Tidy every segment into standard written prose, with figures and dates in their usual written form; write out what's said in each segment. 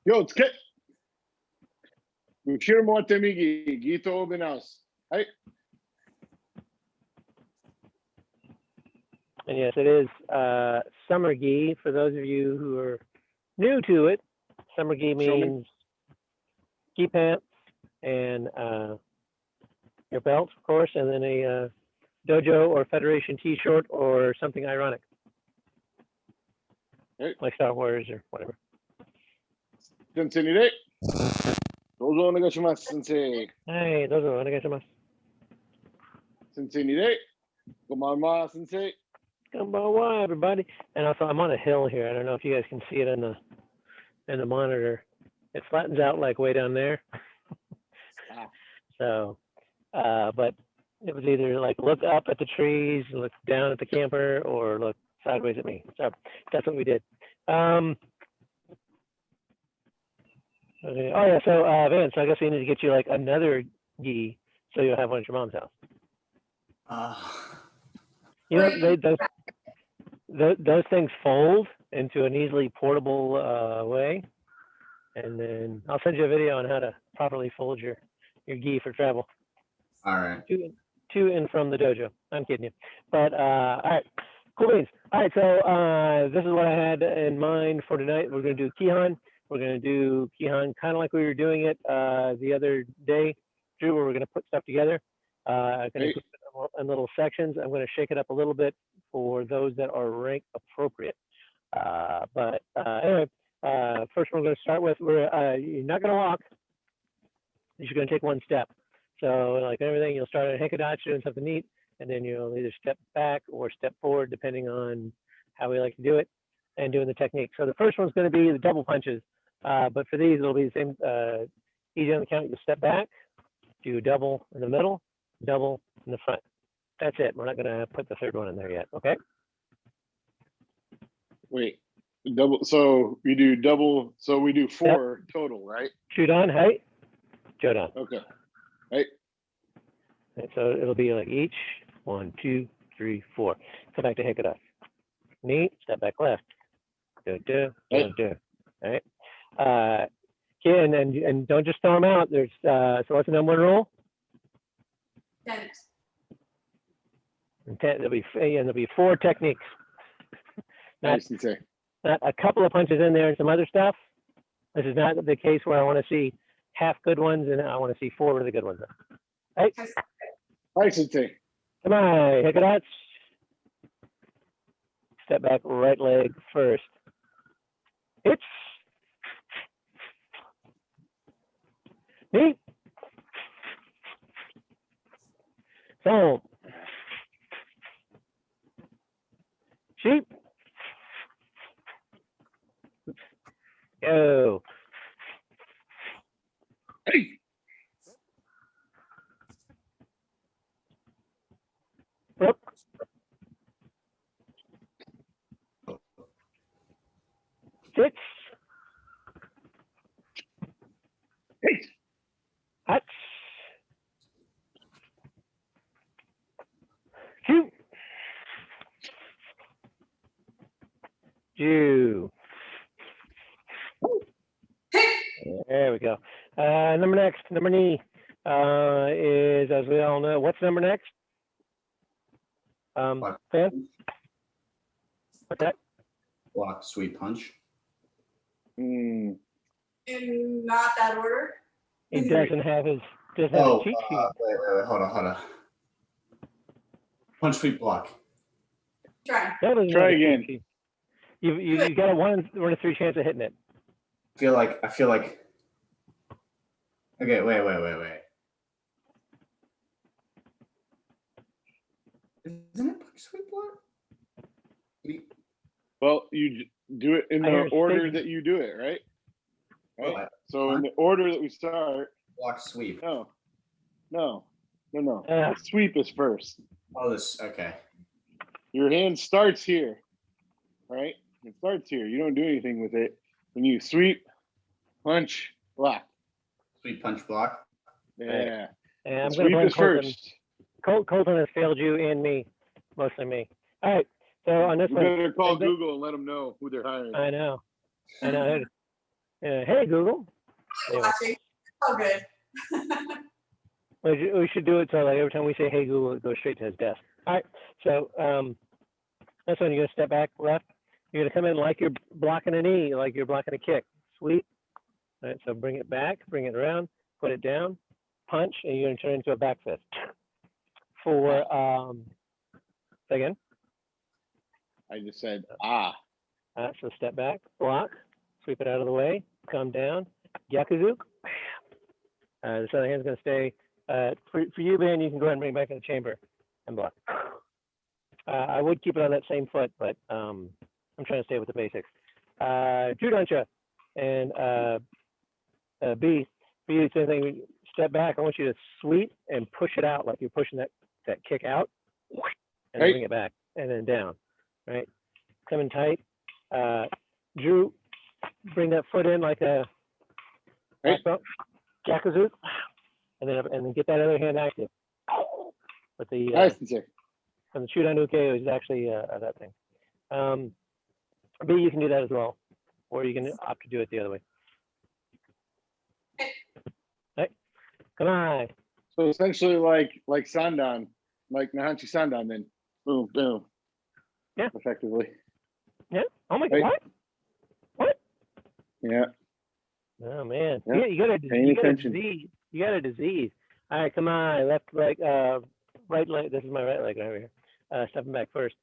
ようつけ。後ろもって右、ギとオーブンハウス。はい。 And yes, it is summer gi. For those of you who are new to it, summer gi means ski pants and your belt, of course, and then a dojo or federation t-shirt or something ironic, like Star Wars or whatever. 先生にね。どうぞお願いします、先生。はい、どうぞお願いします。先生にね。こんばんは、先生。Konbanwa, everybody. And also, I'm on a hill here. I don't know if you guys can see it in the monitor. It flattens out like way down there. So, but it was either like look up at the trees, look down at the camper, or look sideways at me. So that's what we did. Okay. Oh yeah. So Vance, I guess we need to get you like another gi so you'll have one at your mom's house. You know, those things fold into an easily portable way, and then I'll send you a video on how to properly fold your gi for travel. All right. To and from the dojo. I'm kidding you, but all right, cool beans. All right, so this is what I had in mind for tonight. We're going to do Kihon. We're going to do Kihon kind of like we were doing it the other day, Drew, where we're going to put stuff together. Going to put it in little sections. I'm going to shake it up a little bit for those that are rank appropriate. But anyway, first we're going to start with, you're not going to walk. You're going to take one step. So like everything, you'll start at Hikadachi doing something neat, and then you'll either step back or step forward, depending on how we like to do it, and doing the technique. So the first one's going to be the double punches. But for these, it'll be the same, easy on the count. You step back, do double in the middle, double in the front. That's it. We're not going to put the third one in there yet. Okay. Wait, double. So we do double. So we do 4 total, right? Shoot on, hey, Jodan. Okay. Hey. And so it'll be like each 1, 2, 3, 4. Come back to Hikadachi. Knee, step back left. Do. All right. Okay, and don't just throw them out. There's so what's the number one rule? 10. And 10. There'll be 4 techniques. Not a couple of punches in there and some other stuff. This is not the case where I want to see half good ones and I want to see 4 really good ones. Right? Hi, Sensei. Come on, Hikadachi. Step back, right leg first. It's knee. So, sheep. Go. Hey. Look. Six. Hey. Hut. Shoot. Two. There we go. Number knee is, as we all know, what's number next? Fan? What's that? Block, sweep, punch. In not that order. He doesn't have his cheat sheet. Wait, hold on. Punch, sweep, block. Try. Try again. You got a 1 in 3 chance of hitting it. I feel like. Okay, wait. Isn't it punch, sweep, block? Well, you do it in the order that you do it, right? Right. So in the order that we start. Block, sweep. No. The sweep is first. Oh, this, okay. Your hand starts here, right? It starts here. You don't do anything with it. When you sweep, punch, block. Sweep, punch, block. Yeah. And I'm sweep is first. Colton has failed you and me, mostly me. All right. So on this you one, better call Google and let them know who they're hiring. I know. Hey, Google. Anyway, Watching. Oh, good. we should do it so like every time we say hey Google, it goes straight to his desk. All right. So that's when you're gonna step back left. You're gonna come in like you're blocking a knee, like you're blocking a kick. Sweep. All right. So bring it back, bring it around, put it down, punch, and you're gonna turn it into a back fist. For say again. I just said, ah. So step back, block, sweep it out of the way, come down, yakuzu. This other hand's going to stay. For you, Ben, you can go ahead and bring it back in the chamber and block. I would keep it on that same foot, but I'm trying to stay with the basics. Judancha and B, for you, same thing. Step back. I want you to sweep and push it out like you're pushing that kick out, and then bring it back, and then down. Right? Come in tight. Drew, bring that foot in like a black belt, yakuzu, and then get that other hand active. But the from the Chudan Uke is actually that thing. B, you can do that as well, or you can opt to do it the other way. Right, come on. So essentially, like Sandan, like Nahanchi Sandan, then boom, boom. Yeah. Effectively. Yeah. Oh my God. Right. What? Yeah. Oh man. Yeah. You got a attention. disease. You got a disease. All right, come on. Left leg, right leg. This is my right leg right over here. Stepping back first.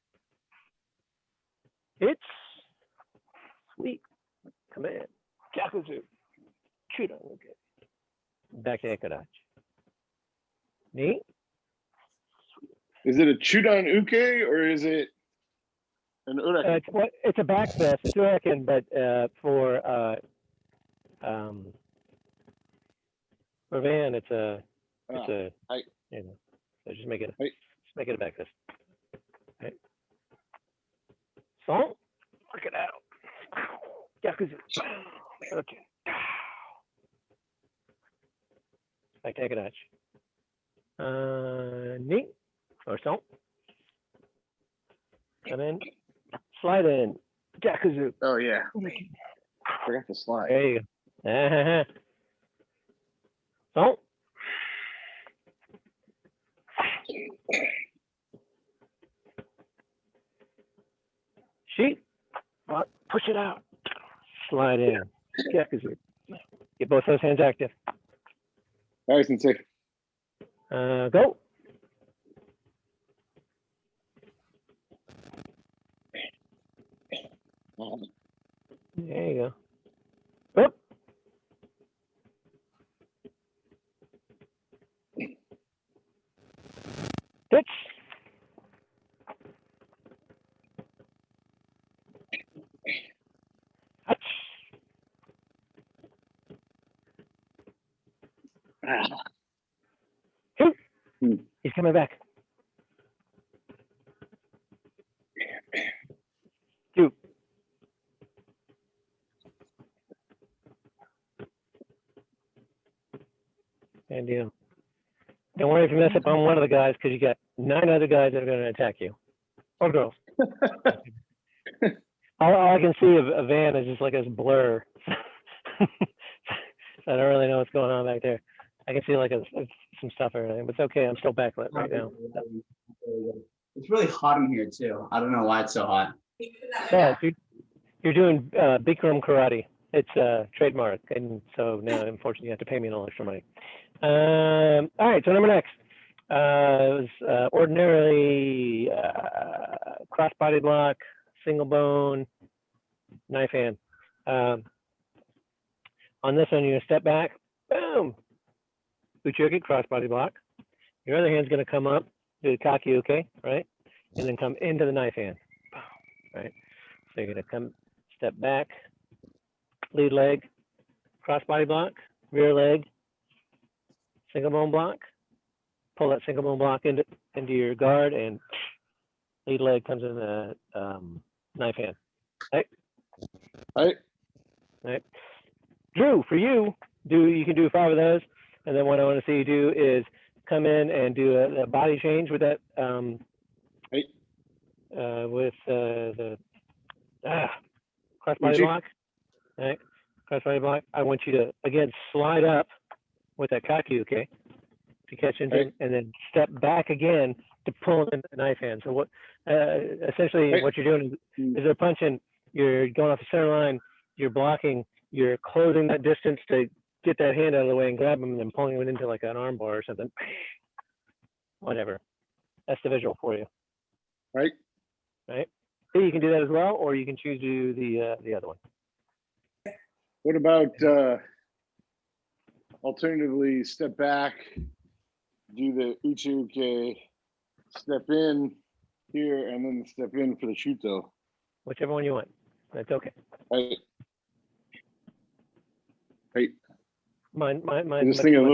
It's sweet. Come in. Yakuzu. Chudan. Okay. Back to Ekadachi. Knee. Is it a Chudan Uke or is it an Uraken? It's a back fist. It's Uraken, but for Van, it's a so just make it a back fist. Right. So work it out. Yakuza. Okay. Back to Ekadachi. Knee or so. Come in. Slide in. Yakuza. Oh yeah. Forgot to slide. There you go. So. Sheep. Push it out. Slide in. Yakuza. Get both those hands active. Nice and safe. Go. There you go. Up. Pitch. Touch. He's coming back. Two. And you don't worry if you mess up on one of the guys because you got 9 other guys that are going to attack you. Or girls. all I can see of a Van is just like this blur. So I don't really know what's going on back there. I can see like some stuff or anything, but it's okay. I'm still backlit right now. It's really hot in here too. I don't know why it's so hot. Yeah, you're doing Bikram karate. It's trademark, and so now unfortunately you have to pay me a little extra money. All right, so number next. It was ordinarily cross-body block, single bone, knife hand. On this one, you're gonna step back, boom, uchoki, cross-body block. Your other hand's gonna come up, do the kaki uke, right? And then come into the knife hand, right? So you're gonna come, step back, lead leg, cross-body block, rear leg, single bone block. Pull that single bone block into your guard, and lead leg comes in the knife hand. Right? Right. Drew, for you, you can do 5 of those, and then what I want to see you do is come in and do a body change with that with the cross body block. Right. crossbody block. I want you to, again, slide up with that kaku, okay, to catch into Right. and then step back again to pull in the knife hand. So what, essentially Right. what you're doing is they're punching, you're going off the center line, you're blocking, you're closing that distance to get that hand out of the way and grab them and then pulling them into like an arm bar or something. Whatever. That's the visual for you. Right. Right. So you can do that as well, or you can choose to do the other one. What about alternatively step back, do the uchi uke, step in here, and then step in for the shuto. Whichever one you want. That's okay. Right. Right. Mine. I'm just thinking a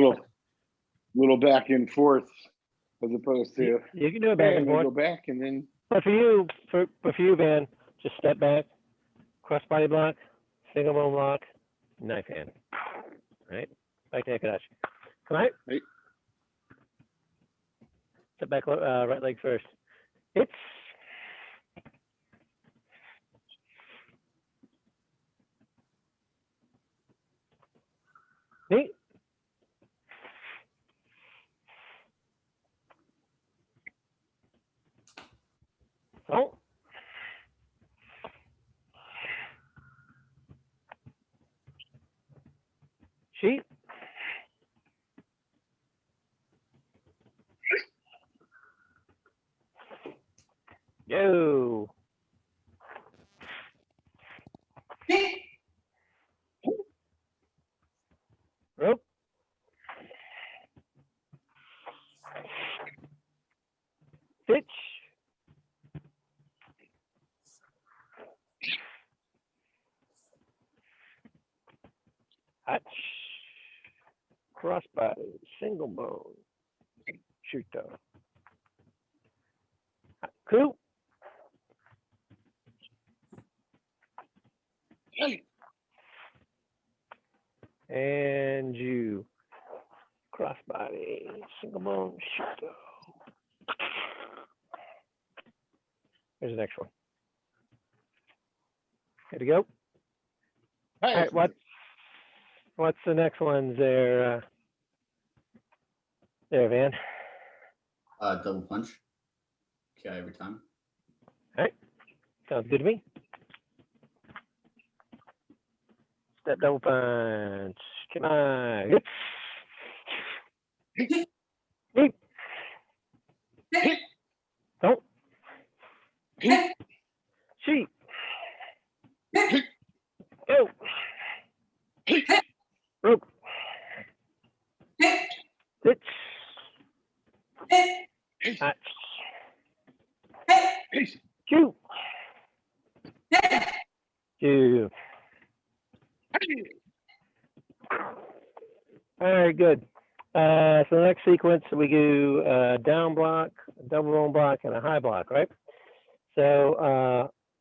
little back and forth as opposed to You can do it back and forth. go back and then. But for you, Van, just step back, cross body block, single bone block, knife hand. Right? Back to Ekadashi. Come on. Right. Step back, right leg first. It's neat. Oh. Sheep. Yo. Rope. Pitch. Hatch. Crossbody. Single bone. Shuto. Cool. And you. Crossbody. Single bone. Shuto. Here's the next one. Good to go. All right, what's the next ones there? There, Van. Double punch. Okay, every time. All right, sounds good to me. Step double punch. Come on. Hip. Don't. Sheep. Go. Rope. Pitch. Hatch. Cue. Cue. All right, good. So the next sequence, we do down block, double roll block, and a high block, right? So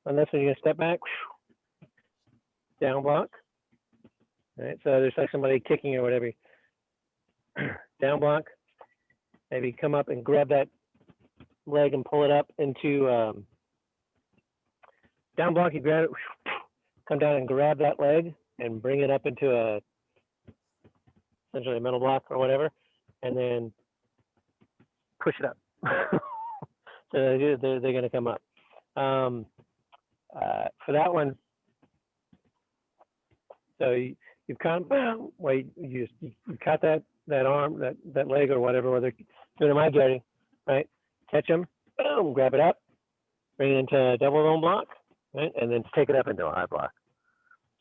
on this one, you're gonna step back, down block. Right, so there's like somebody kicking or whatever. Down block. Maybe come up and grab that leg and pull it up into down block. You grab it, come down and grab that leg and bring it up into essentially a middle block or whatever, and then push it up. So they're going to come up. For that one, so you've kind of, well, you cut that arm, that leg or whatever, whether doing a my getting, right? Catch them, boom, grab it up, bring it into a double roll block, right? And then take it up into a high block.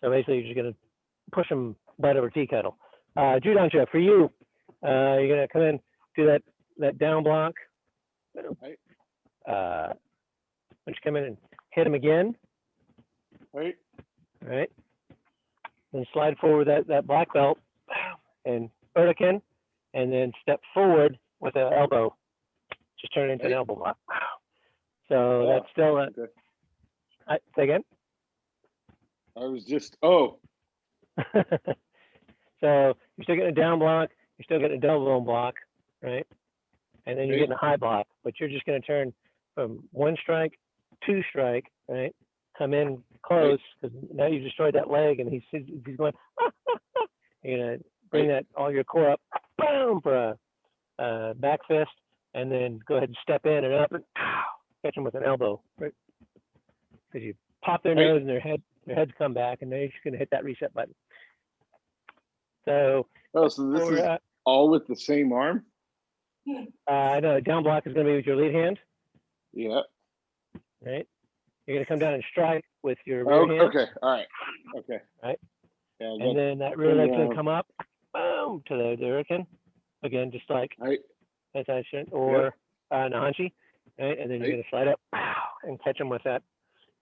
So basically, you're just going to push them butt over tea kettle. Judansha, for you, you're going to come in, do that down block. Right. Once you come in and hit them again. Right. Right. Then slide forward that black belt and Urtican, and then step forward with an elbow. Just turn it into an elbow block. So that's still a. Okay. Say again. I was just So you're still getting a down block, you're still getting a double block, right? And then you're getting a high block, but you're just going to turn from one strike, two strike, right? Come in, close because now you destroyed that leg, and he's going. You're gonna bring that all your core up, boom, for a back fist, and then go ahead and step in and up and catch them with an elbow, right? Because you pop their nose and their heads come back, and then you're just gonna hit that reset button. So. Oh, so this is all with the same arm? No, down block is going to be with your lead hand. Yeah. Right. You're going to come down and strike with your rear hand. Okay. All right. Okay. Right. Yeah, and then that rear leg's going to come up, boom, to the hurricane. Again, just like attention or Nahanchi. Right. And then you're going to slide up and catch them with that.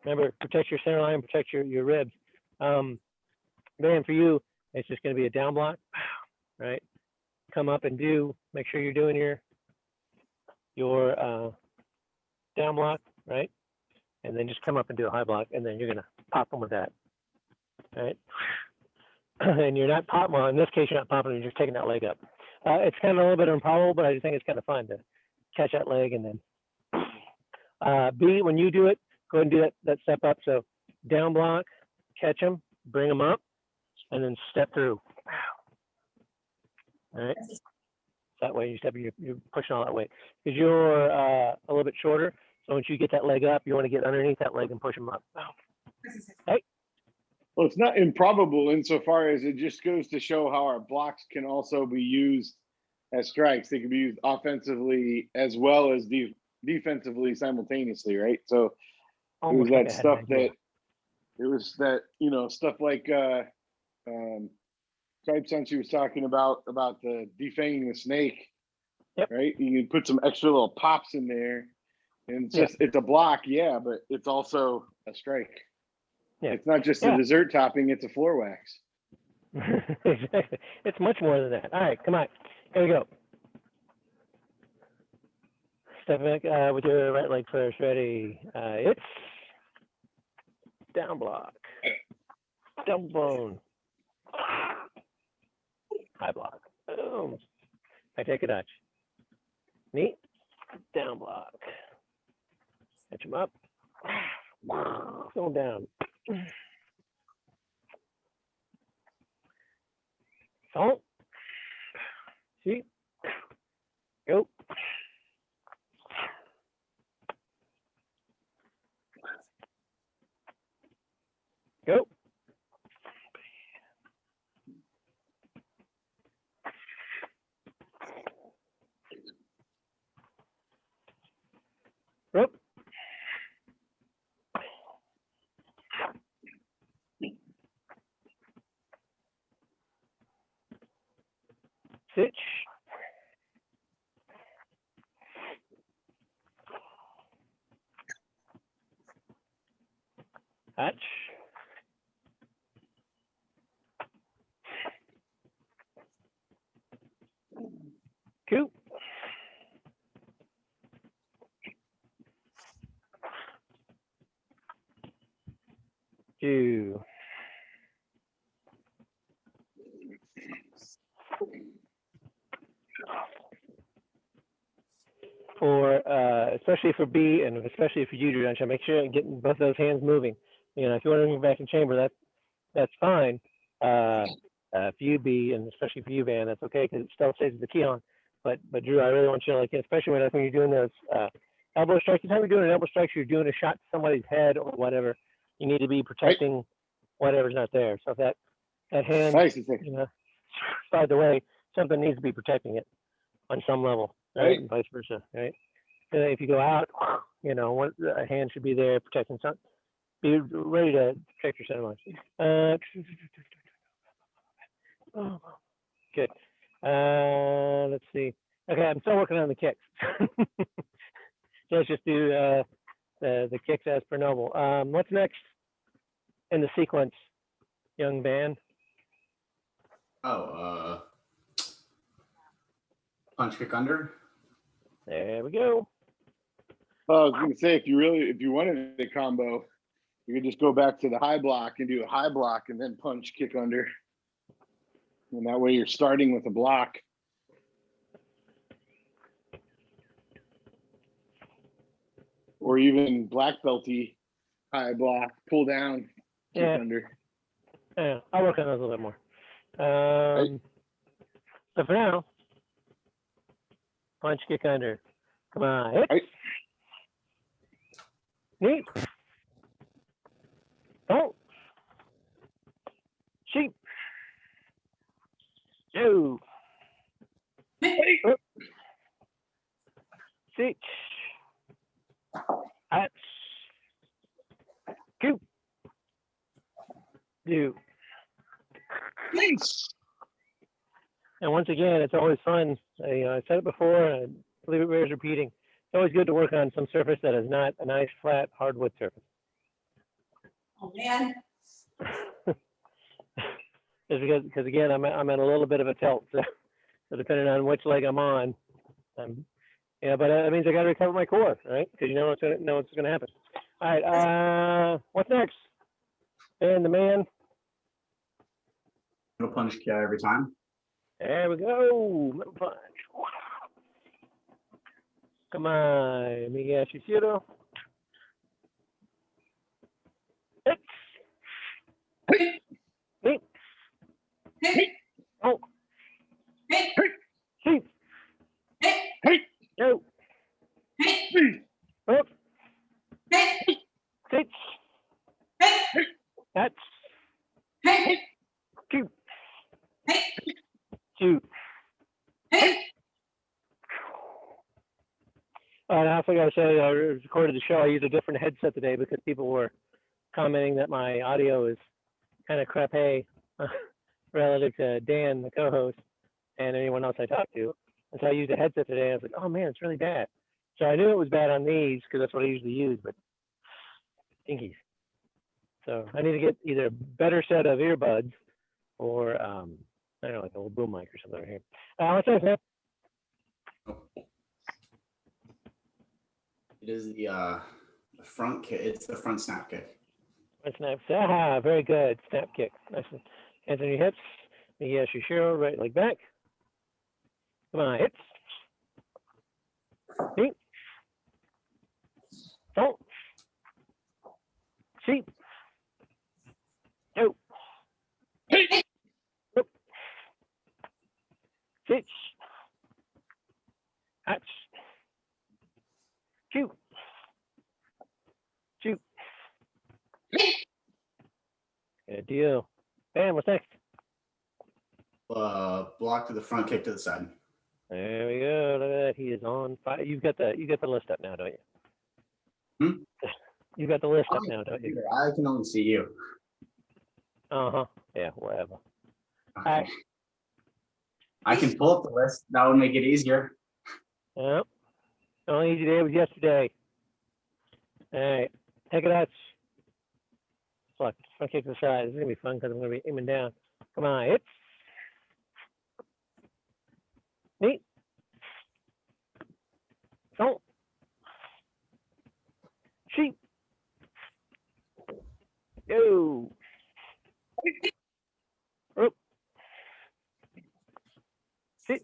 Remember, protect your center line, protect your ribs. Man, for you, it's just going to be a down block. Right. Come up and make sure you're doing your down block, right? And then just come up and do a high block, and then you're gonna pop them with that, right? And you're not popping, well, in this case, you're not popping, you're just taking that leg up. It's kind of a little bit improbable, but I just think it's kind of fun to catch that leg and then B, when you do it, go ahead and do that step up. So down block, catch them, bring them up, and then step through. All right. That way you're pushing all that weight because you're a little bit shorter. So once you get that leg up, you want to get underneath that leg and push them up. Hey. Well, it's not improbable insofar as it just goes to show how our blocks can also be used as strikes. They can be used offensively as well as defensively simultaneously, right? So it was that stuff stuff like Tribe was talking about the defanging the snake, right? You can put some extra little pops in there, and it's a block, but it's also a strike. Yeah. It's not just a dessert topping; it's a floor wax. Exactly. It's much more than that. All right, come on, here we go. Step back with your right leg first. Ready? It's down block, double bone. High block. Boom. I take a Dutch. Knee. Down block. Catch him up. Go down. Salt. See. Go. Go. Rope. Stitch. Hatch. Coop. Two. For especially for B and especially for you, Drew, make sure you're getting both those hands moving. You know, if you want to move back in chamber, that's fine. For you, B, and especially for you, Van, that's okay because it still stays with the Kihon. But Drew, I really want you to like, especially when you're doing those elbow strikes. Anytime you're doing an elbow strike, you're doing a shot to somebody's head or whatever. You need to be protecting whatever's not there. So if that hand, slide the way, something needs to be protecting it on some level, right? And vice versa, right? So if you go out, a hand should be there protecting something. Be ready to protect your center line. Good. Let's see. Okay, I'm still working on the kicks. So let's just do the kicks as per normal. What's next in the sequence, young Van? Punch kick under. There we go. Well, I was going to say, if you wanted a combo, you could just go back to the high block and do a high block and then punch kick under. And that way you're starting with a block. Or even black belty high block, pull down, Yeah. Under. Yeah, I'll work on those a little bit more. So for now, punch, kick under. Come on, hit. Right. Knee. Oh. Sheep. Two. Six. That's two. Two. Nice. And once again, it's always fun. I said it before, and I believe it bears repeating. It's always good to work on some surface that is not a nice, flat, hardwood surface. Oh, man. Just because again, I'm at a little bit of a tilt, so depending on which leg I'm on, yeah, but that means I got to recover my core, right? Because you know what's gonna happen. All right, what's next? And the man. Middle punch KO every time. There we go. Middle punch. Come on, Miguel Shishiro. Hit. Hit. Hit. Oh. Hit. Shoot. Hit. Go. Hit. Up. Hit. Six. Hit. That's Hit. two. Hit. Two. Hit. And I also got to say, I recorded the show. I used a different headset today because people were commenting that my audio is kind of crappy relative to Dan, the co-host, and anyone else I talked to. And so I used a headset today. I was like, oh man, it's really bad. So I knew it was bad on these because that's what I usually use, but stinkies. So I need to get either a better set of earbuds or I don't know, like a little boom mic or something right here. What's next, man? It is the front kick. It's the front snap kick. Front snap. Ah, very good. Snap kick. Nice. Hands on your hips. Yes, you sure. Right leg back. Come on, hips. Feet. Don't. Sheep. Go. Look. Six. Hatch. Shoot. Shoot. Good deal. Bam, what's next? Block to the front, kick to the side. There we go. Look at that. He is on fire. You got the list up now, don't you? You got the list up now, don't you? I can only see you. Uh-huh. Yeah, whatever. Okay. All right. I can pull up the list. That would make it easier. Yep. The only easy day was yesterday. All right. Take it out. Look, front kick to the side. This is going to be fun because I'm going to be aiming down. Come on. Hits. Neat. Don't. Sheep. Go. Up. Six.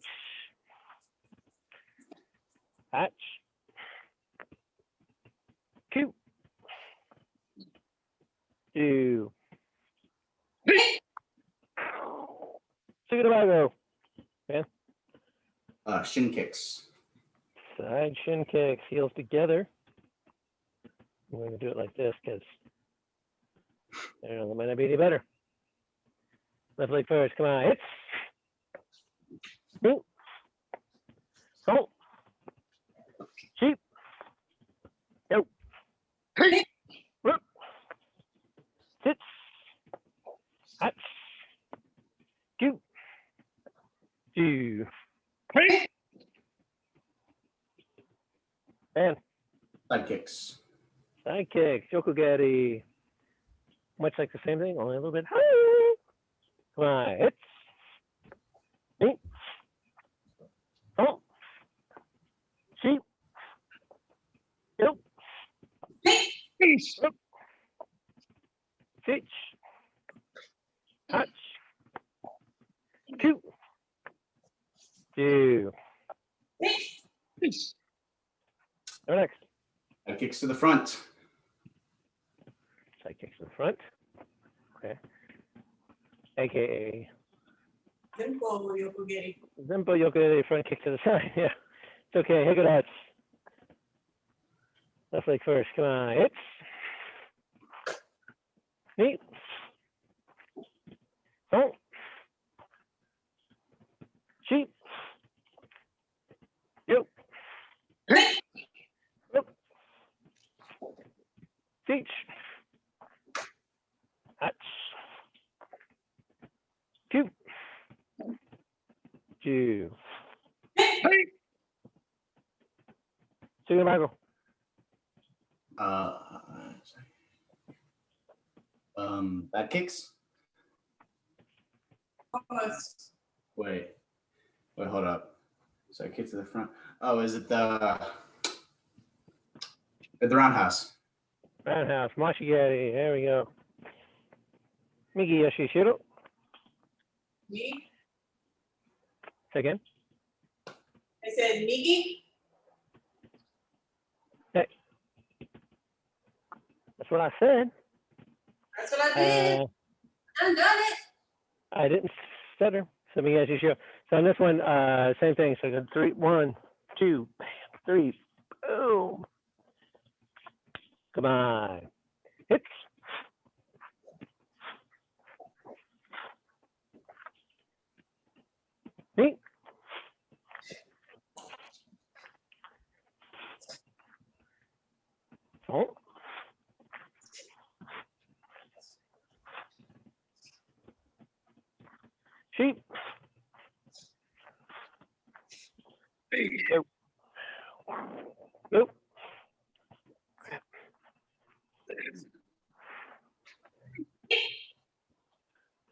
Hatch. Two. Two. Take it away, go. Shin kicks. Side shin kicks, heels together. We're going to do it like this because I don't know, that might not be any better. Left leg first, come on, hits. Boom. Oh. Sheep. Go. Whoop. Sits. Hats. Two. Two. And Side kicks. side kick, Shokugari. Much like the same thing, only a little bit higher. Come on, hits. Neat. Oh. Sheep. Go. Up. Six. Touch. Two. Two. Go next. Side kicks to the front. Side kicks to the front. Okay. AKA Simple, Yokogiri. Zimpo Yoke front kick to the side. Yeah. It's okay. Hit it out. Left leg first. Come on. Hits. Knee. Don't. Sheep. Yep. Yep. Teach. Hatch. Two. Two. Second Michael. Back kicks. Almost. Wait, hold up. So I kick to the front. Oh, is it the roundhouse? Roundhouse. Mashigari. There we go. Migi Yoshishiro. Me? Second. I said Migi? Hey. That's what I said. That's what I did. I've done it. I didn't stutter. So Migi Yoshishiro. So on this one, same thing. So I got 3, 1, 2, bam, 3, boom. Come on. Hits. Knee. Oh. Sheep. Nope. Nope.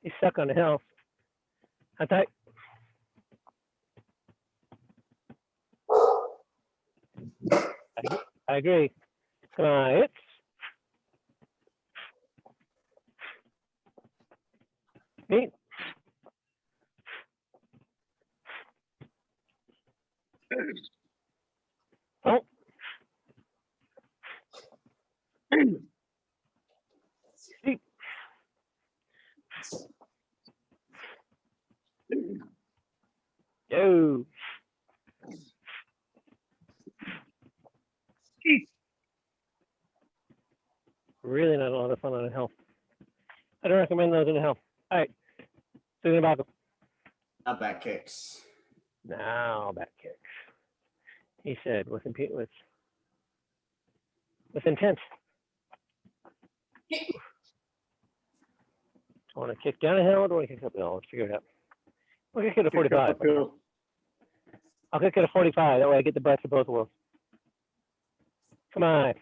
He's stuck on the hill. Attack. I agree. Come on, hits. Neat. Oh. Sheep. Yo. Really not a lot of fun on a hill. I don't recommend those in the hill. All right. Thinking about them. Not back kicks. Now back kicks. He said with intent. Kick. Do I want to kick down a hill or do I want to kick up the hill? Let's figure it out. We'll kick it at 45. I'll kick it at 45. That way I get the best of both worlds. Come on.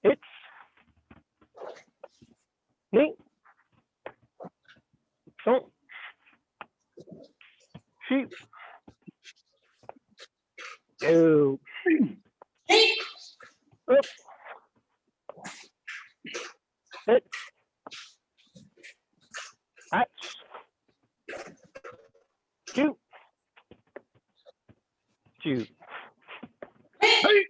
Hits. Knee. Don't. Sheep. Go. Hey. Up. Hit. Hatch. Shoot. Shoot. Hey.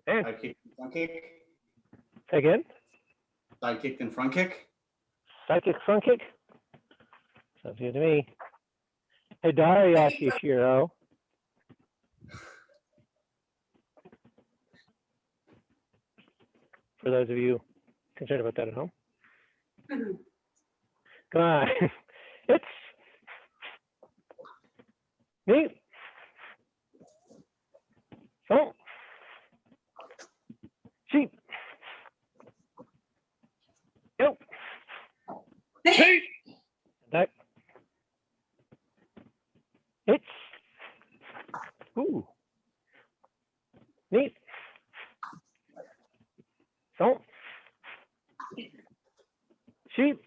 And Side kick, front kick. again. Side kick and front kick. Side kick, front kick. Sounds good to me. Hidari Yoshishiro. For those of you concerned about that at home. Come on. It's me. Oh. Sheep. Go. Hey. That. It's. Ooh. Neat. Don't. Sheep.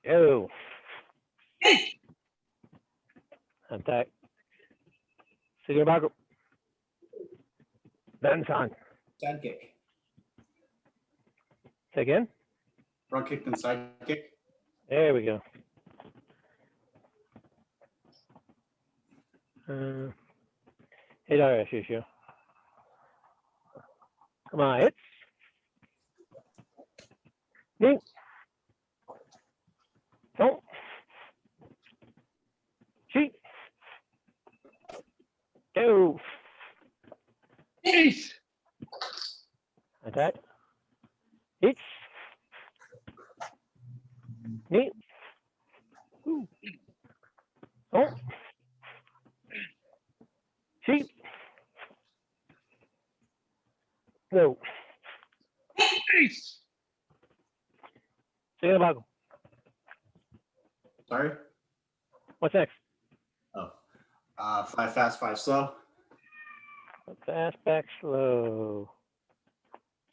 Go. Attack. Sige bago. Dansan. Side kick. Say again. Front kick and side kick. There we go. Hit our issue. Come on, hits. Knee. Don't. Cheat. Go. Ace. Attack. Hits. Knee. Ooh. Don't. Cheat. Go. Ace. Say about. Sorry. What's next? Oh, 5 fast, 5 slow. Fast, back, slow.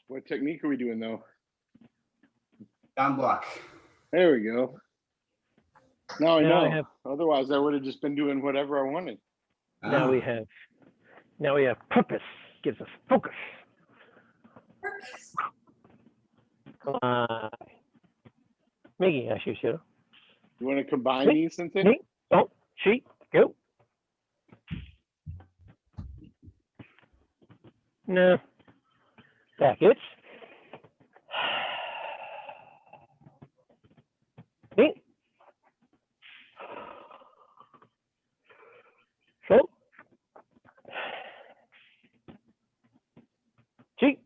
What technique are we doing though? Down block. There we go. Now I Now I know. have- Otherwise, I would have just been doing whatever I wanted. Now we have purpose. Gives us focus. Purpose. Come on. Miggy, I shoot you. You want to combine Me? these something? Me? Don't cheat. Go. No. Back it's. Me. So. Cheat.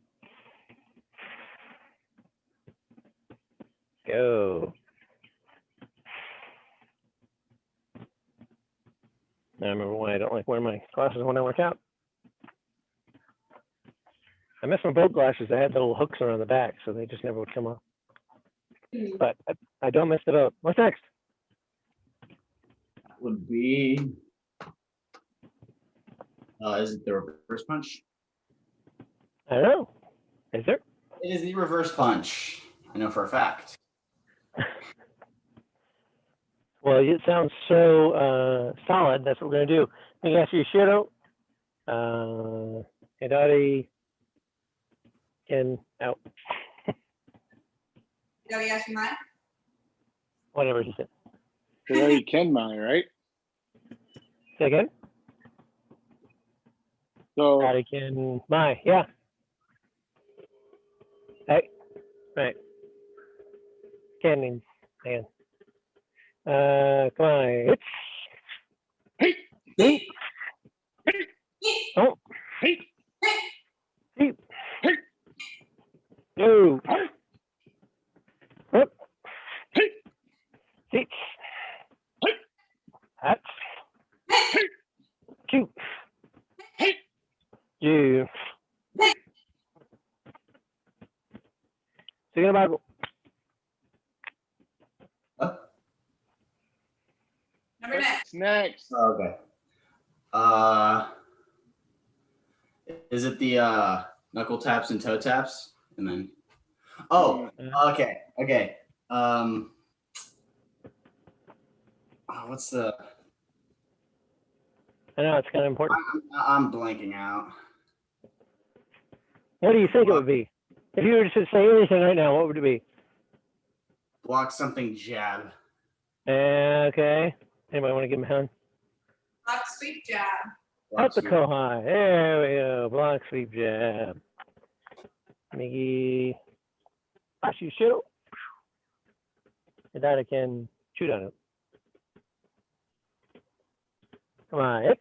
Go. I remember why I don't like wearing my glasses when I work out. I miss my boat glasses. They had the little hooks around the back, so they just never would come off. But I don't miss the boat. What's next? Would be. Is it the reverse punch? I don't know. Is there? It is the reverse punch. I know for a fact. Well, it sounds so solid. That's what we're going to do. Let me ask you, Shiro. Hidari in out. You know, you ask me mine? Whatever he said. So you can mine, right? Say again? So Hidari can my. Yeah. Hey. Right. Can means man. Come on. It's. hey, Me. Oh. hey, Deep. hey, No. hey, Up. hey, Six. hey, That's. hey, Two. hey. You. Sige na bago. Number next. What's next? Okay. Is it the knuckle taps and toe taps? And then. Oh, okay. Okay. What's the? I know it's kind of important. I'm blanking out. What do you think it would be? If you were to say anything right now, what would it be? Block something jab. Okay. Anybody want to give him a hand? Block sweep jab. Block Up the sweep. Kohai. There we go. Block sweep jab. Miggy. Ashi Shiro. Hidari can shoot on it. Come on. It's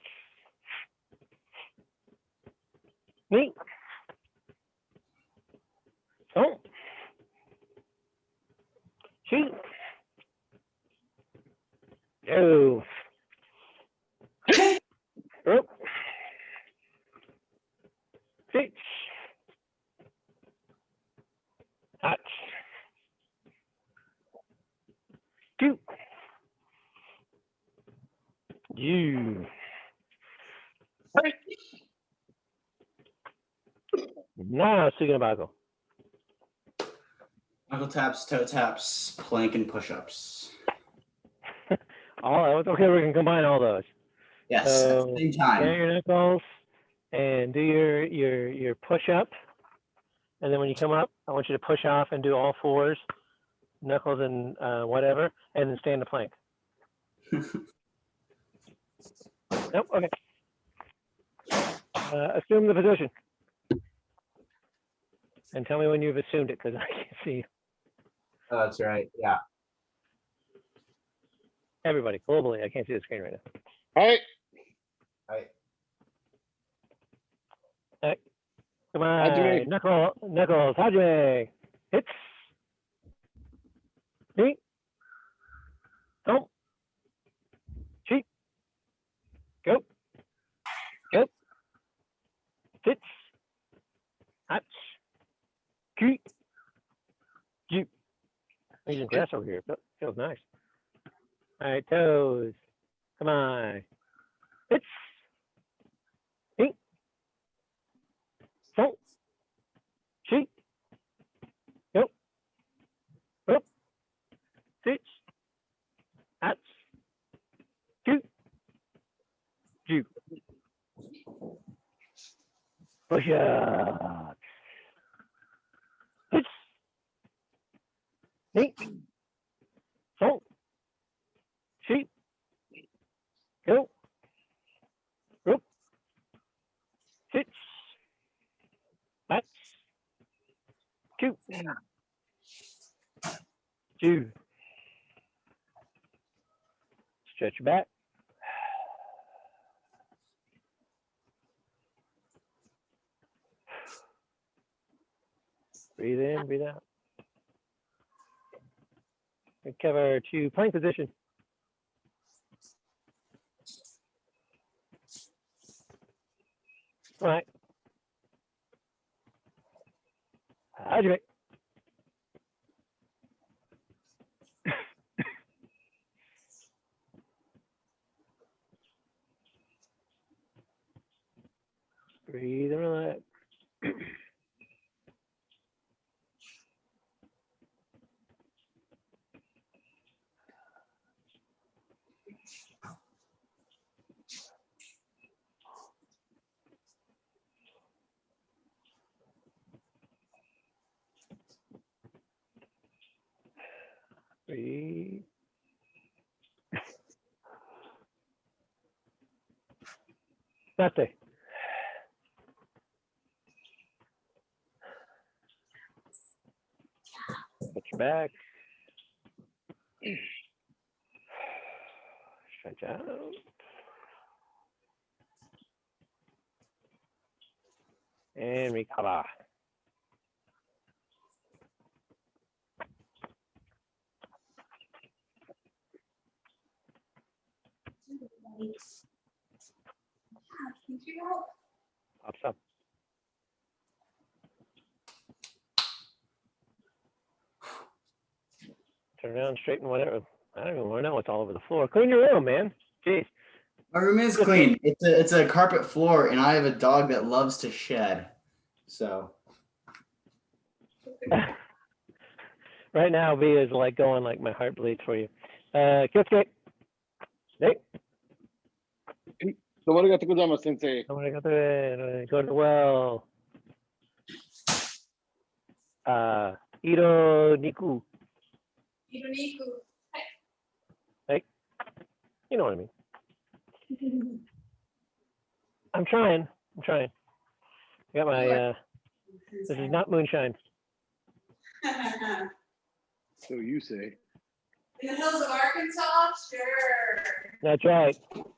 me. Oh. Shoot. Go. Oh. Six. Touch. Two. You. Hey. Now, Sugabago. Knuckle taps, toe taps, plank, and push-ups. All okay, we can combine all those. Yes, at So, the same Get time. your knuckles and do your push up. And then when you come up, I want you to push off and do all fours, knuckles and whatever, and then stand the plank. Nope, okay. Assume the position. And tell me when you've assumed it, because I can't see you. Oh, that's right. Yeah. Everybody, globally, I can't see the screen right now. All right. Come Hajime. on, Knuckles, Hajime. Hits. Me. Don't. Cheat. Go. Go. Hits. Hats. Keep. Jeep. I'm using grass over here. Feels nice. All right, toes. Come on. Hits. Pink. Salt. Cheat. Go. Up. Six. Hats. Two. Jeep. Push up. Hits. Pink. Salt. Cheat. Go. Rope. Six. That's two. Two. Stretch your back. Breathe in, breathe out. Recover to plank position. All right. Hydrate. Breathe and relax. Breathe. That's it. Put your back. Stretch out. And recover. Pops up. Turn around, straighten whatever. I don't even want to know what's all over the floor. Clean your room, man. Jeez. My room is clean. It's a carpet floor, and I have a dog that loves to shed. So. Right now, V is like going like my heart bleeds for you. Kyosuke. Hey. どうもありがとうございます、先生。 Go to the well. Iro Niku. Hey. You know what I mean. I'm trying. I got my, this is not moonshine. So you say. In the hills of Arkansas? Sure. That's right.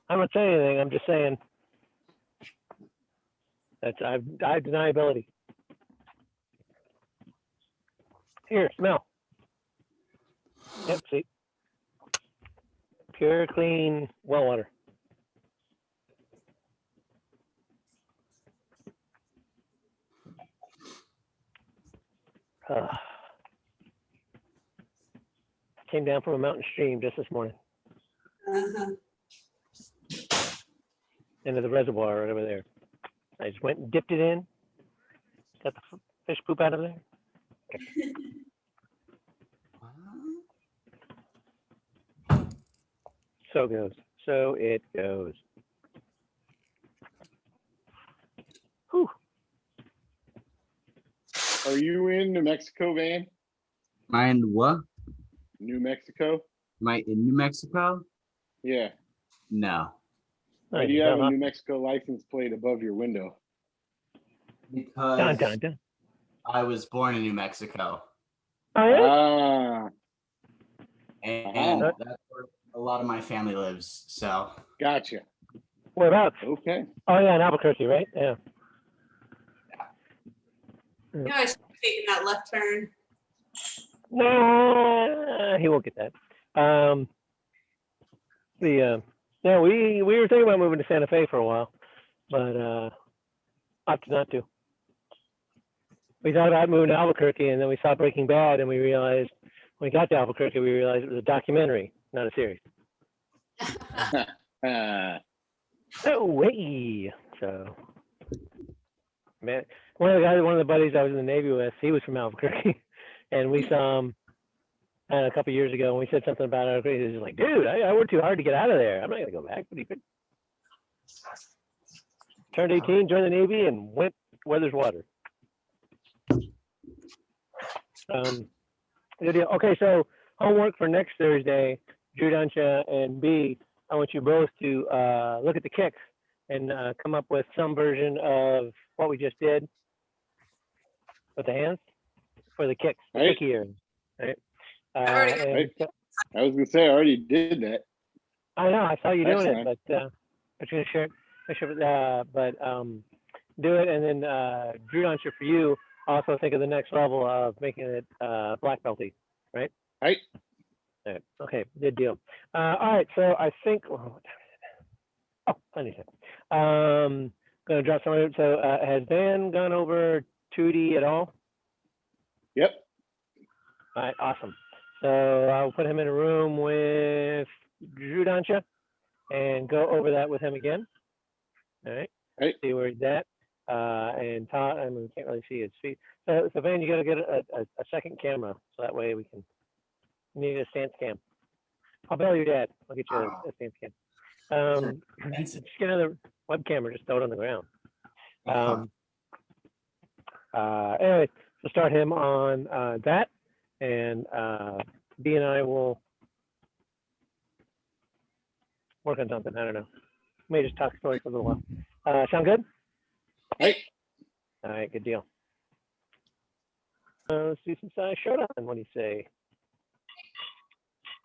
I'm not saying anything. I'm just saying. I deny ability. Here, smell. Yep, see. Pure, clean well water. Came down from a mountain stream just this morning. Into the reservoir right over there. I just went and dipped it in. Got the fish poop out of there. So goes. So it goes. Whew. Are you in New Mexico, Van? Mine what? New Mexico? Am I in New Mexico? Yeah. No. Why do you have a New Mexico license plate above your window? Because Dun, dun, dun. I was born in New Mexico, Oh, yeah? Ah, and that's where a lot of my family lives. So gotcha. Whereabouts? Okay. Oh, yeah, in Albuquerque, right? Yeah. Yeah, I should have taken that left turn. No, he won't get that. Yeah, we were thinking about moving to Santa Fe for a while, but opted not to. We thought about moving to Albuquerque, and then we saw Breaking Bad, and we realized when we got to Albuquerque, we realized it was a documentary, not a series. No way. So, man, one of the buddies I was in the Navy with, he was from Albuquerque, and we saw him a couple years ago, and we said something about Albuquerque. He was just like, dude, I worked too hard to get out of there. I'm not gonna go back. But he could. Turned 18, joined the Navy, and went where there's water. Good deal. Okay, so homework for next Thursday, Drew Dancha and B, I want you both to look at the kicks and come up with some version of what we just did with the hands for the kicks, the Right. kicky area. Right? Right. I was gonna say I already did that. I know, I saw you doing Excellent. it, but you're gonna share it. Do it, and then Drew Dancha for you. Also think of the next level of making it black belty, right? Right. All right. Okay, good deal. All right, so I think, what time is it? Oh, plenty of time. Gonna drop some of it. So has Dan gone over Tuite at all? Yep. All right, awesome. So I'll put him in a room with Drew Dancha and go over that with him again. All right. Right. See where he's at. And Todd, I mean, we can't really see his feet. So Van, you got to get a second camera so that way we can. You need a stance cam. I'll bail your dad. I'll get you a stance cam. Just get another webcam or just throw it on the ground. Anyway, so start him on that, and B and I will work on something. I don't know. May just talk story for a little while. Sound good? Right. All right, good deal. Let's do some size showdown. What do you say?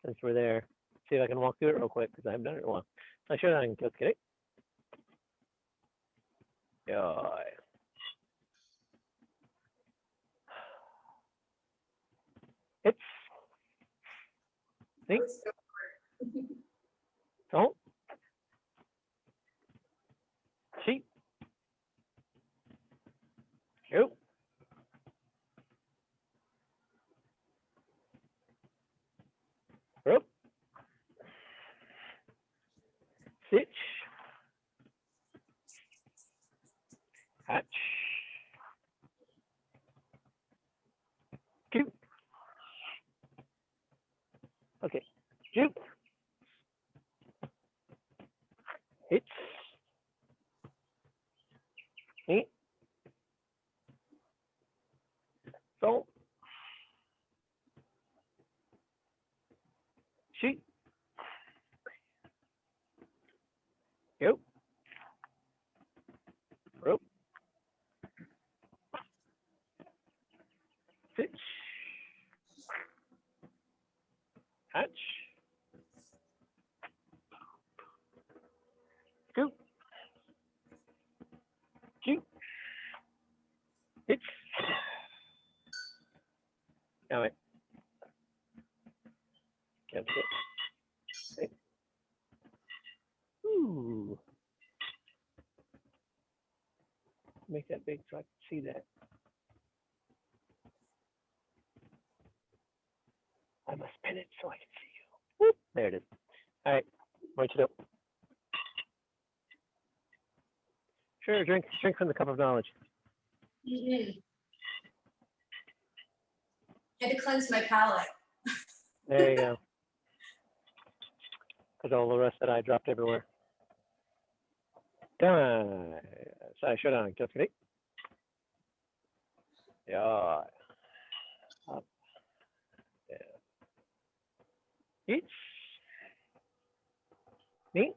Since we're there, see if I can walk through it real quick because I haven't done it in a while. Size showdown. Let's get it. Yeah. It's. See? Don't. See? Shoot. Rope. Stitch. Hatch. Shoot. Okay. Shoot. Hits. Neat. So. Shoot. Go. Rope. Pitch. Hatch. Go. Shoot. Pitch. Now wait. Can't see it. Ooh. Make that big so I can see that. I must pin it so I can see you. Whoop. There it is. All right. What you do? Sure, drink from the cup of knowledge. Had to cleanse my palate. There you go. Because all the rest that I dropped everywhere. Done. So I shut down. Just kidding. Yeah. Up. Yeah. Each. Neat.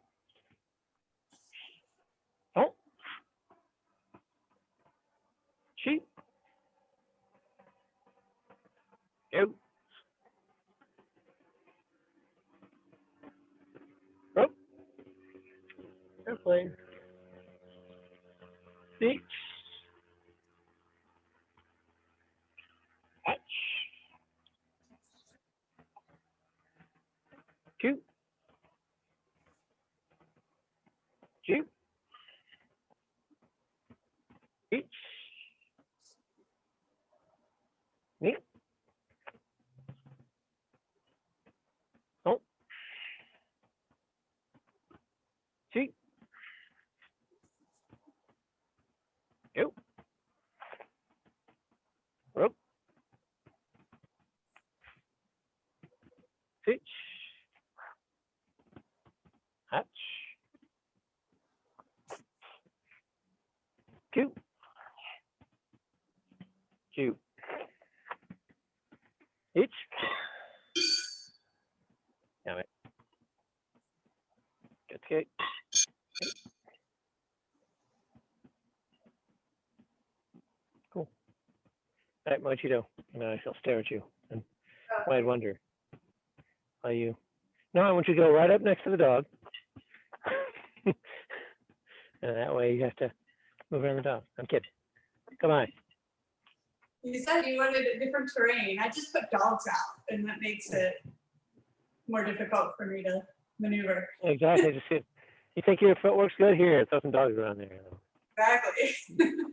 Rope. Pitch. Hatch. Cue. Cue. Hitch. Damn it. Get skate. Cool. All right, Mochito. And I shall stare at you and wide wonder. Are you? No, I want you to go right up next to the dog. And that way you have to move around the dog. I'm kidding. Come on. You said you wanted a different terrain. I just put dogs out, and that makes it more difficult for me to maneuver. Exactly. Just sit. You think your footwork's good? Here, throw some dogs around there. Exactly.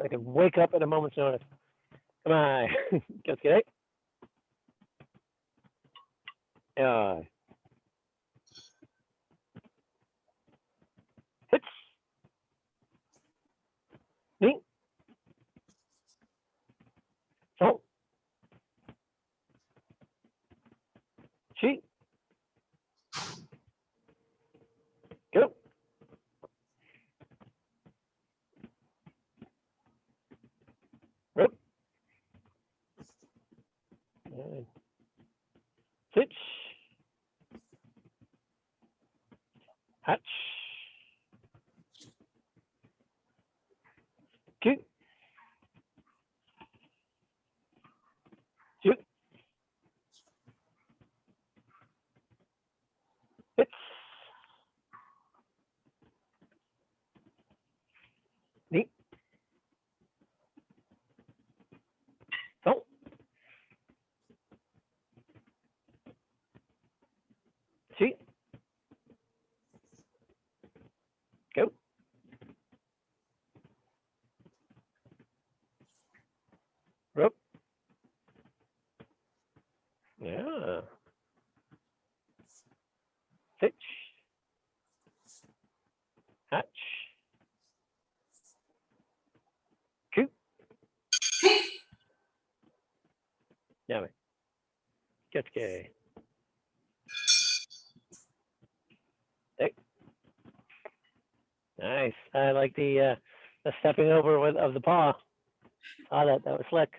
I can wake up at a moment's notice. Come on. Let's get it. Yeah. Hits. Neat. So. Cheat. Go. Rip. And pitch. Hatch. Cue. Shoot. Hits. Neat. So. Cheat. Go. Rope. Yeah. Pitch. Hatch. Cue. Yummy. Get gay. Hey. Nice. I like the stepping over of the paw. Saw that. That was slick.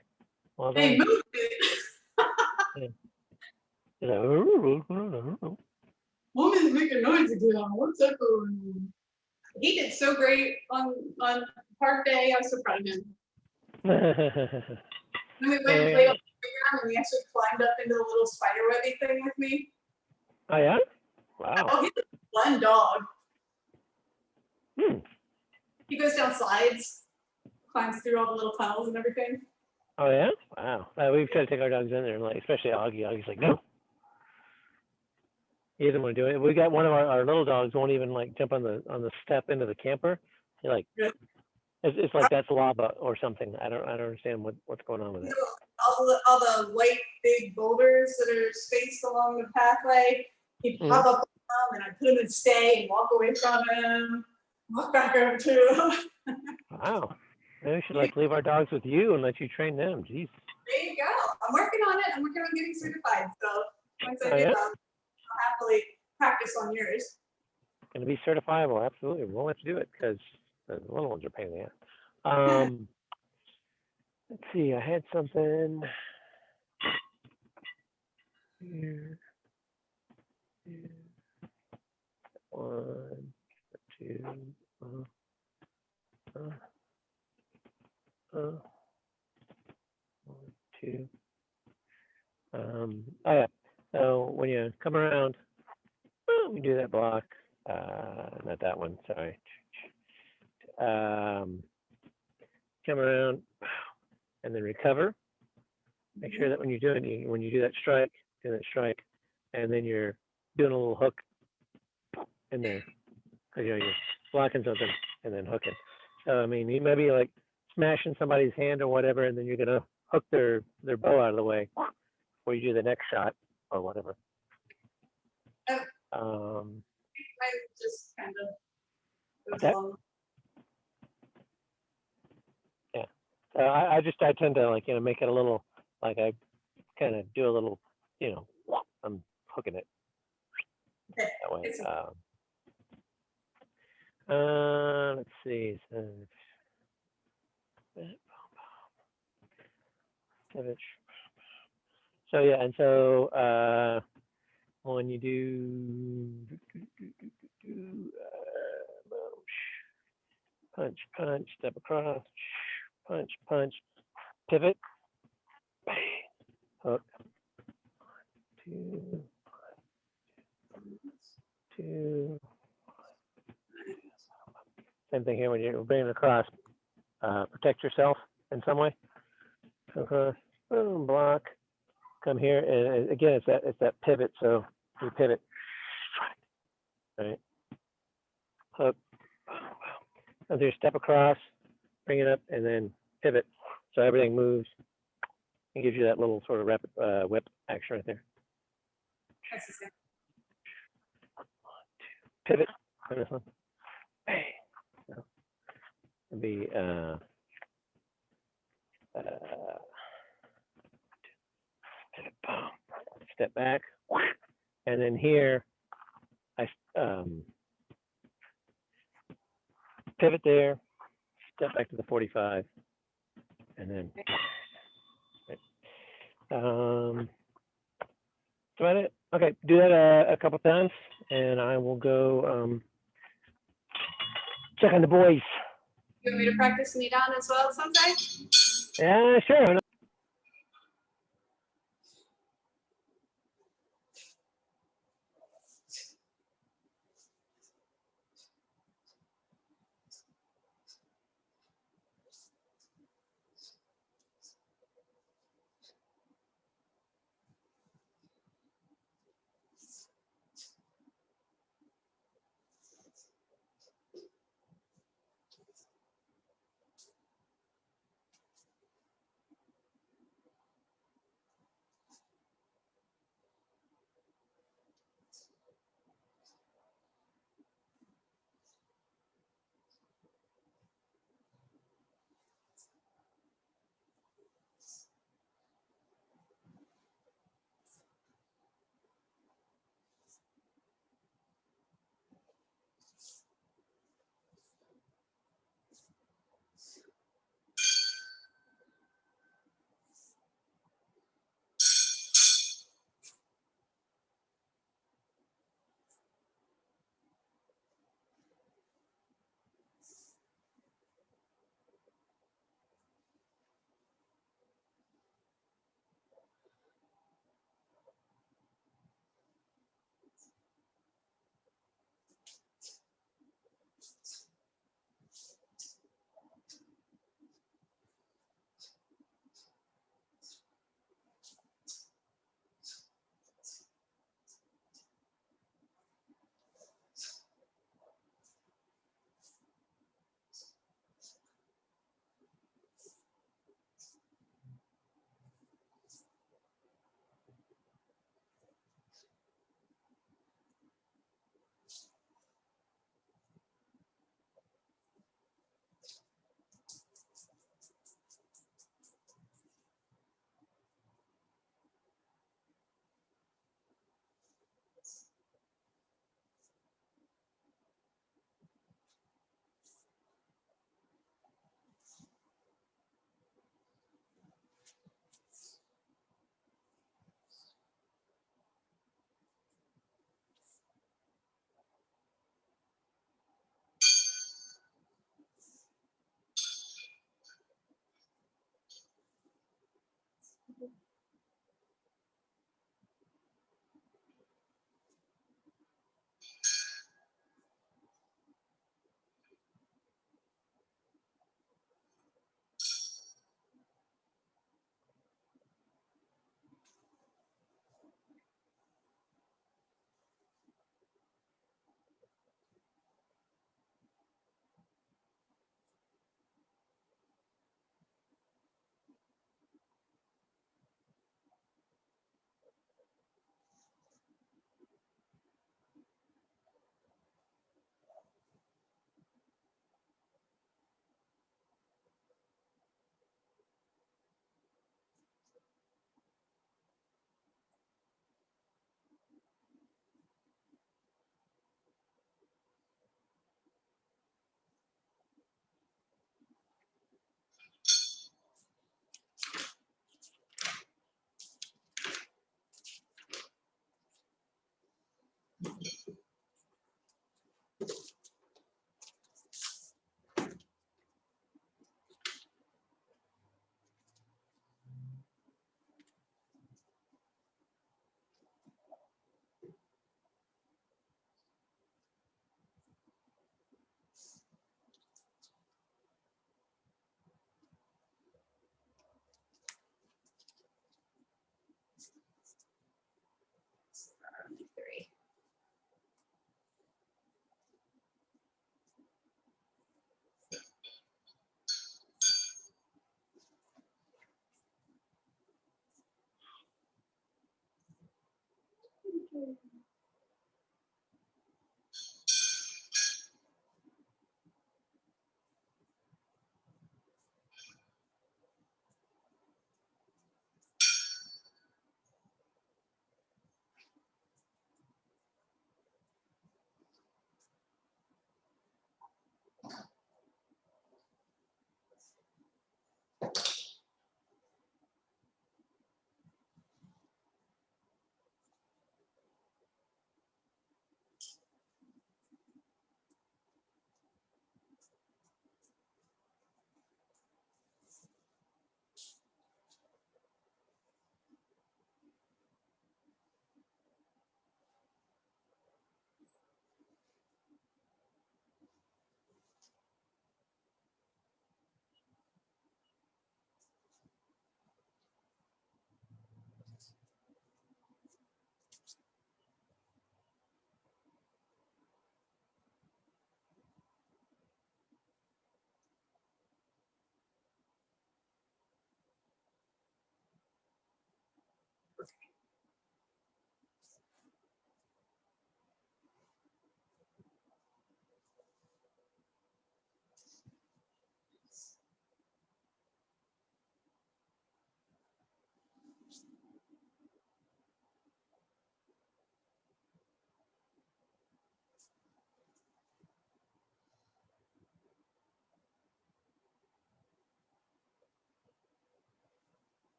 Well They done. moved it. He's like, Woman's making noise again. What's up? He did so great on park day. I was so proud of him. Then we went and played on the playground, and he actually climbed up into the little spider webby thing with me. Oh yeah? Wow. Oh, he's a fun dog. Hmm. He goes down slides, climbs through all the little tunnels and everything. Oh yeah? Wow. We've tried to take our dogs in there, like especially Augie. Augie's like, no. He doesn't want to do it. We got one of our little dogs won't even like jump on the step into the camper. He like Yeah. it's like that's lava or something. I don't understand what's going on with it. All the white big boulders that are spaced along the pathway. He'd pop up on them, and I'd put him in stay and walk away from him, walk back over to him. Wow. Maybe we should like leave our dogs with you and let you train them. Jeez. There you go. I'm working on it. I'm working on getting certified. So once I Oh, get yeah? that, I'll happily practice on yours. Gonna be certifiable, absolutely. We'll have to do it because the little ones are paying the ass. Let's see, I had something here. One, two, one, two. Oh yeah. So when you come around, you do that block. Not that one. Sorry. Come around and then recover. Make sure that when you do it, when you do that strike, and then you're doing a little hook in there, because you're blocking something and then hooking. So I mean, you may be like smashing somebody's hand or whatever, and then you're gonna hook their bow out of the way before you do the next shot or whatever. I just kind of goes along. Yeah. So I tend to like make it a little like I kind of do a little, I'm hooking it Okay. that way. It's- Let's see. So yeah, and so when you do punch, punch, step across, punch, punch, pivot, bang, hook, 2, 2. Same thing here when you're bringing it across. Protect yourself in some way. Come across, boom, block. Come here, and again, it's that pivot. So you pivot, right? Hook. And there's step across, bring it up, and then pivot. So everything moves. It gives you that little sort of rapid whip action right there. that's the same. Pivot. On this one. Bang. It'd be pivot, boom. Step back, and then here I pivot there, step back to the 45, and then that's about it. Okay, do that a couple times, and I will go check on the boys. You want me to practice me down as well sometime? Yeah, sure.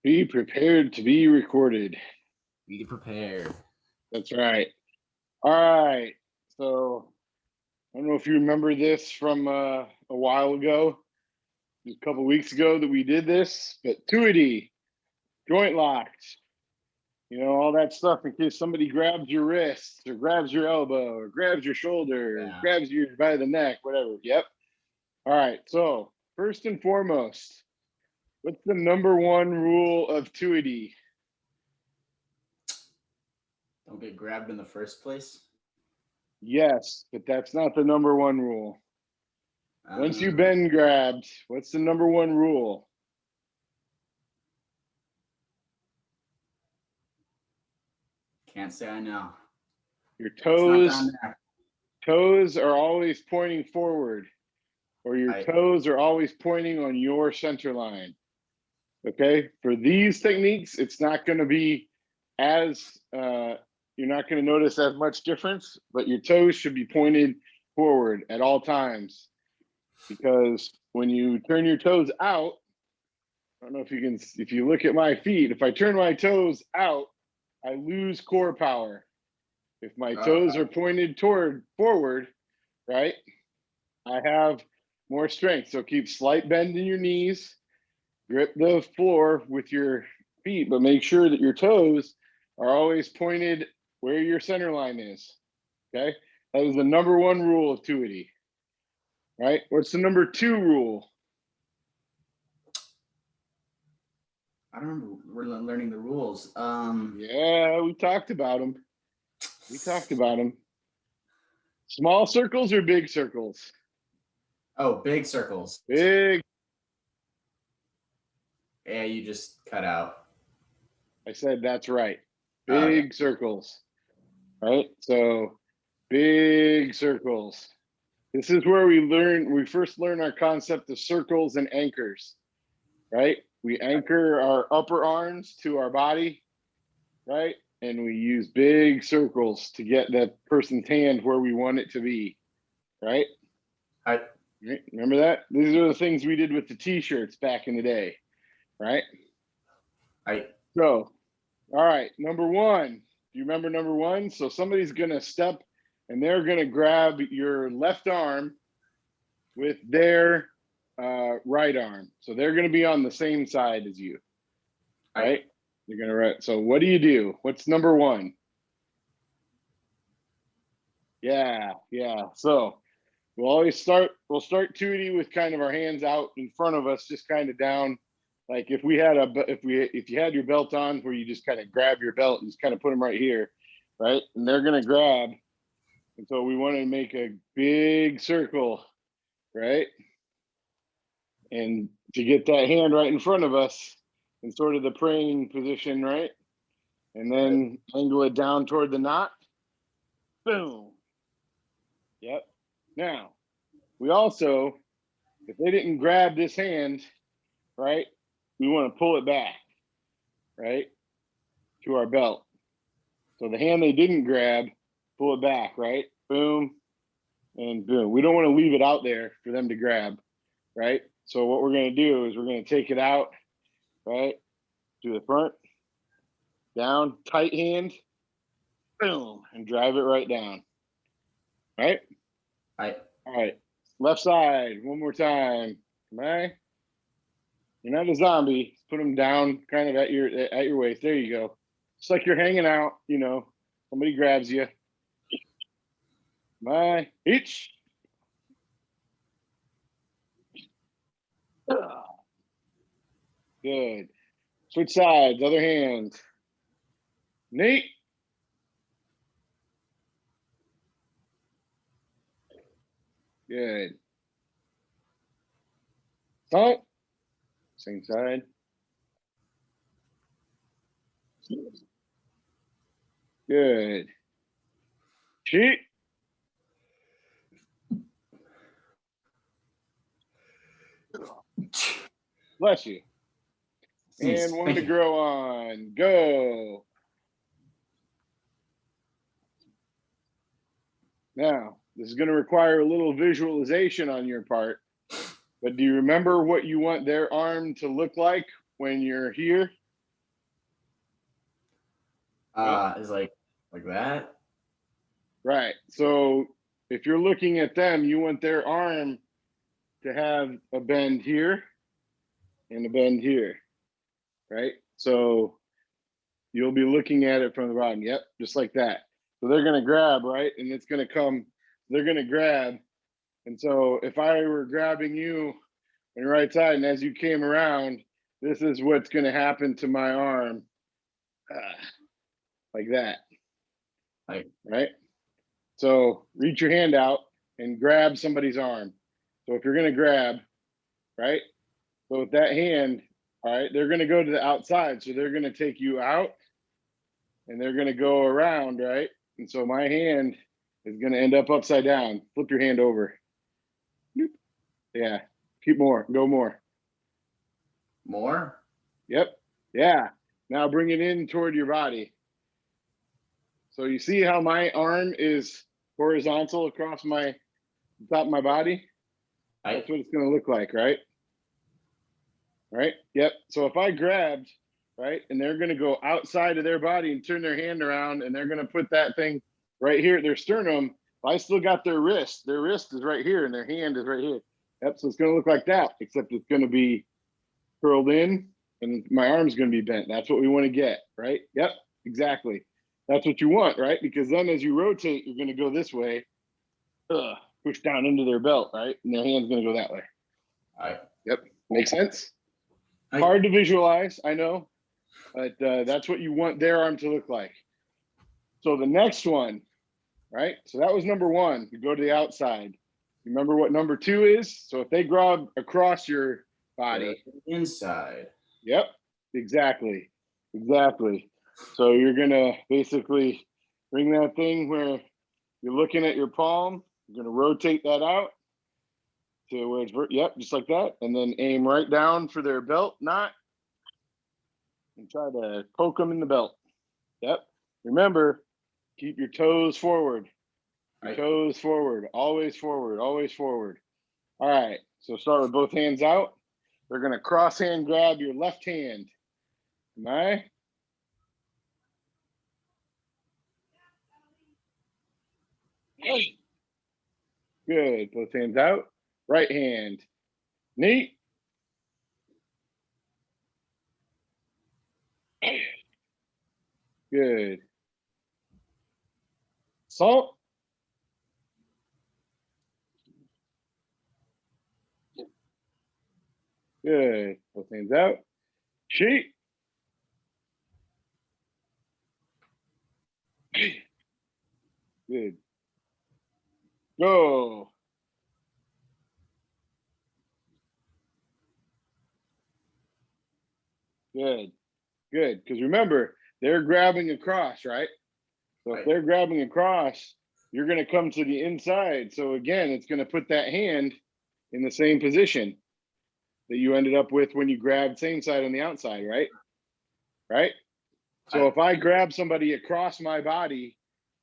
Be prepared to be recorded. Be prepared. That's right. All right. So I don't know if you remember this from a while ago, a couple weeks ago that we did this, but Tuite, joint locked, all that stuff in case somebody grabs your wrist or grabs your elbow or grabs your shoulder or grabs you by the neck, whatever. Yep. All right. So first and foremost, what's the number one rule of Tuite? Don't get grabbed in the first place. Yes, but that's not the number one rule. Once you've been grabbed, what's the number one rule? Can't say I know. Your toes are always pointing forward, or your toes are always pointing on your center line. Okay, for these techniques, it's not going to be as you're not going to notice as much difference, but your toes should be pointed forward at all times, because when you turn your toes out, I don't know if you can, if you look at my feet, if I turn my toes out, I lose core power. If my toes are pointed toward forward, right, I have more strength. So keep slight bend in your knees, grip the floor with your feet, but make sure that your toes are always pointed where your center line is. Okay, that is the number one rule of Tuite. Right? What's the number two rule? I don't remember. We're learning the rules. Yeah, we talked about them. Small circles or big circles? Oh, big circles. Big. Yeah, you just cut out. I said that's right. Big circles. Right? So big circles. This is where we first learn our concept of circles and anchors. Right? We anchor our upper arms to our body, right? And we use big circles to get that person's hand where we want it to be, right? Right? Remember that? These are the things we did with the t-shirts back in the day, right? So, all right, number one. Do you remember number one? So somebody's going to step and they're going to grab your left arm with their right arm. So they're going to be on the same side as you, right? You're going to write. So what do you do? What's number one? Yeah. So we'll start Tuite with kind of our hands out in front of us, just kind of down. Like if you had your belt on, where you just kind of grab your belt and just kind of put them right here, right? And they're going to grab. And so we want to make a big circle, right? And to get that hand right in front of us in sort of the praying position, right? And then angle it down toward the knot. Boom. Yep. Now, we also, if they didn't grab this hand, right, we want to pull it back, right, to our belt. So the hand they didn't grab, pull it back, right? Boom and boom. We don't want to leave it out there for them to grab, right? So what we're going to do is we're going to take it out, right, to the front, down, tight hand, boom, and drive it right down, right? All right, left side, one more time. Come on. You're not a zombie. Put them down kind of at your waist. There you go. It's like you're hanging out, somebody grabs you. Come on, each. Good. Switch sides, other hand. Neat. Good. Stomp. Same side. Good. Cheat. Bless you. And one to grow on. Go. Now, this is going to require a little visualization on your part, but do you remember what you want their arm to look like when you're here? Is like that. Right. So if you're looking at them, you want their arm to have a bend here and a bend here, right? So you'll be looking at it from the bottom. Yep, just like that. So they're going to grab, right? And it's going to come, they're going to grab. And so if I were grabbing you on your right side, and as you came around, this is what's going to happen to my arm, like that, right? So reach your hand out and grab somebody's arm. So if you're going to grab, right? So with that hand, all right, they're going to go to the outside. So they're going to take you out and they're going to go around, right? And so my hand is going to end up upside down. Flip your hand over. Yeah. Keep more. Go more. More? Yep. Yeah. Now bring it in toward your body. So you see how my arm is horizontal across my top of my body? That's what it's going to look like, right? Right? Yep. So if I grabbed, right, and they're going to go outside of their body and turn their hand around and they're going to put that thing right here at their sternum, I still got their wrist. Their wrist is right here and their hand is right here. Yep. So it's going to look like that, except it's going to be curled in and my arm's going to be bent. That's what we want to get, right? Yep. Exactly. That's what you want, right? Because then as you rotate, you're going to go this way, push down into their belt, right? And their hand's going to go that way. All right. Yep. Makes sense? Hard to visualize, I know, but that's what you want their arm to look like. So the next one, right? So that was number one. You go to the outside. Remember what number two is? So if they grab across your body. Inside. Yep, exactly. Exactly. So you're going to basically bring that thing where you're looking at your palm. You're going to rotate that out to where it's, yep, just like that. And then aim right down for their belt knot and try to poke them in the belt. Yep. Remember, keep your toes forward. Your toes forward, always forward, always forward. All right. So start with both hands out. They're going to cross hand grab your left hand. Am I? Good. Both hands out. Right hand. Neat. Good. Salt. Good. Both hands out. Sheet. Good. Go. Good. Good. Because remember, they're grabbing across, right? So if they're grabbing across, you're going to come to the inside. So again, it's going to put that hand in the same position that you ended up with when you grabbed same side on the outside, right? Right? So if I grab somebody across my body,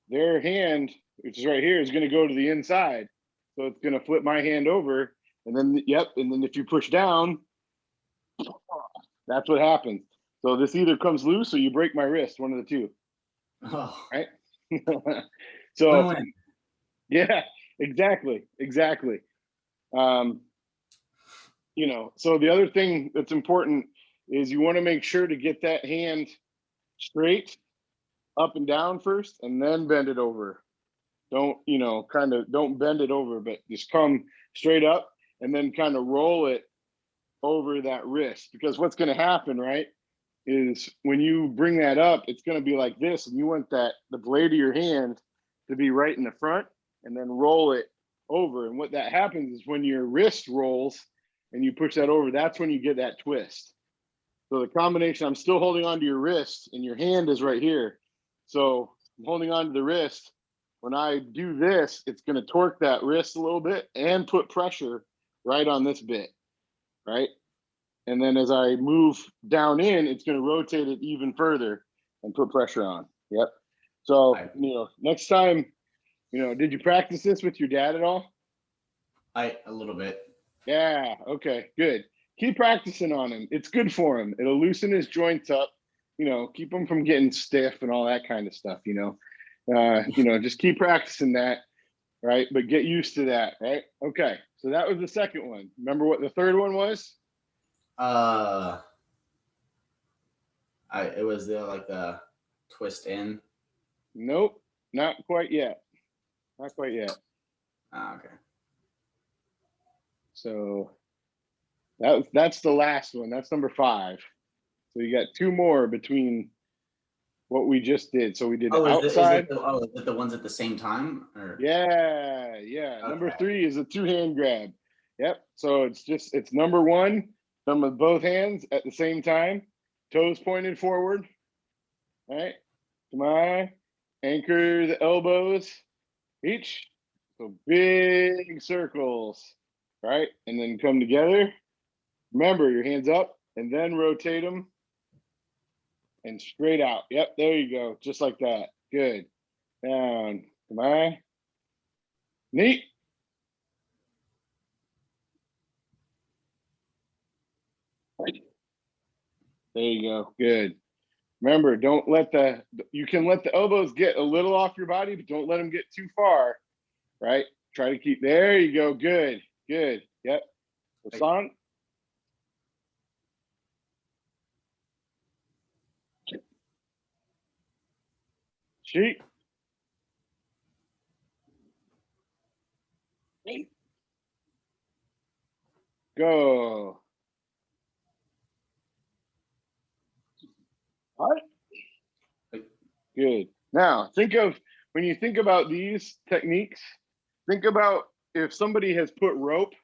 their hand, which is right here, is going to go to the inside. So it's going to flip my hand over. And then, yep. And then if you push down, that's what happens. So this either comes loose or you break my wrist, one of the two. Oh. Right? So, Win-win. yeah, exactly. Exactly. You know, so the other thing that's important is you want to make sure to get that hand straight up and down first and then bend it over. Don't, you know, kind of don't bend it over, but just come straight up and then kind of roll it over that wrist. Because what's going to happen, right, is when you bring that up, it's going to be like this, and you want that the blade of your hand to be right in the front and then roll it over. And what that happens is when your wrist rolls and you push that over, that's when you get that twist. So the combination, I'm still holding on to your wrist and your hand is right here. So I'm holding on to the wrist. When I do this, it's going to torque that wrist a little bit and put pressure right on this bit, right? And then as I move down in, it's going to rotate it even further and put pressure on. Yep. So, you know, next time, you know, did you practice this with your dad at all? A little bit. Yeah. Okay, good. keep practicing on him. It's good for him. It'll loosen his joints up, keep him from getting stiff and all that kind of stuff, just keep practicing that, right? But get used to that, right? Okay, so that was the second one. Remember what the third one was? It was the twist in. Nope, not quite yet. Not quite yet. Okay. So that's the last one. That's number 5. So you got 2 more between what we just did. So we did outside. Is it the ones at the same time? Or? Yeah. Okay. Number 3 is a 2-hand grab. Yep. So it's number 1, done with both hands at the same time, toes pointed forward. All right. Come on. Anchor the elbows each. So big circles. Right. And then come together. Remember, your hands up and then rotate them and straight out. Yep, there you go. Just like that. Good. Down. Come on. Neat. There you go. Good. Remember, you can let the elbows get a little off your body, but don't let them get too far. Right? Try to keep, there you go. Good. Good. Yep. Hassan. Sheet. Go. All right. Good. Now, when you think about these techniques, think about if somebody has put rope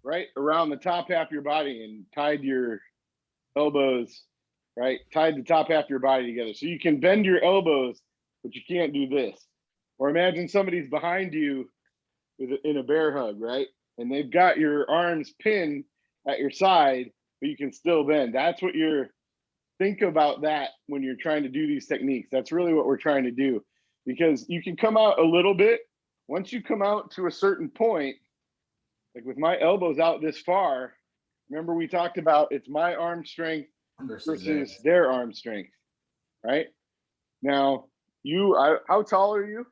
right around the top half of your body and tied your elbows, right? Tied the top half of your body together. So you can bend your elbows, but you can't do this. Or imagine somebody's behind you in a bear hug, right? And they've got your arms pinned at your side, but you can still bend. Think about that when you're trying to do these techniques. That's really what we're trying to do, because you can come out a little bit. Once you come out to a certain point, like with my elbows out this far, remember we talked about it's my arm strength versus their arm strength, right? Now, how tall are you?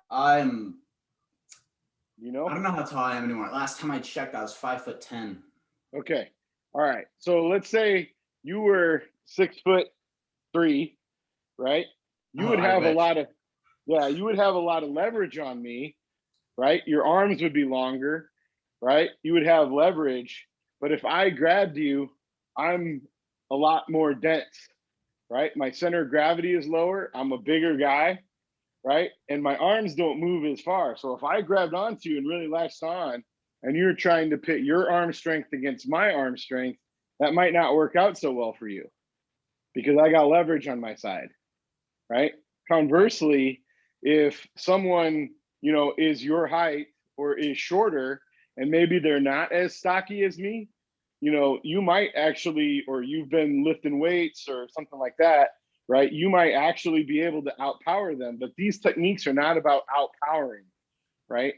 I don't know how tall I am anymore. Last time I checked, I was 5'10". Okay. All right. So let's say you were 6'3", right? You would have a lot of leverage on me, right? Your arms would be longer, right? You would have leverage. But if I grabbed you, I'm a lot more dense, right? My center of gravity is lower. I'm a bigger guy, right? And my arms don't move as far. So if I grabbed onto you and really latched on, and you're trying to pit your arm strength against my arm strength, that might not work out so well for you because I got leverage on my side, right? Conversely, if someone, is your height or is shorter and maybe they're not as stocky as me, you might actually, or you've been lifting weights or something like that, right? You might actually be able to outpower them, but these techniques are not about outpowering, right?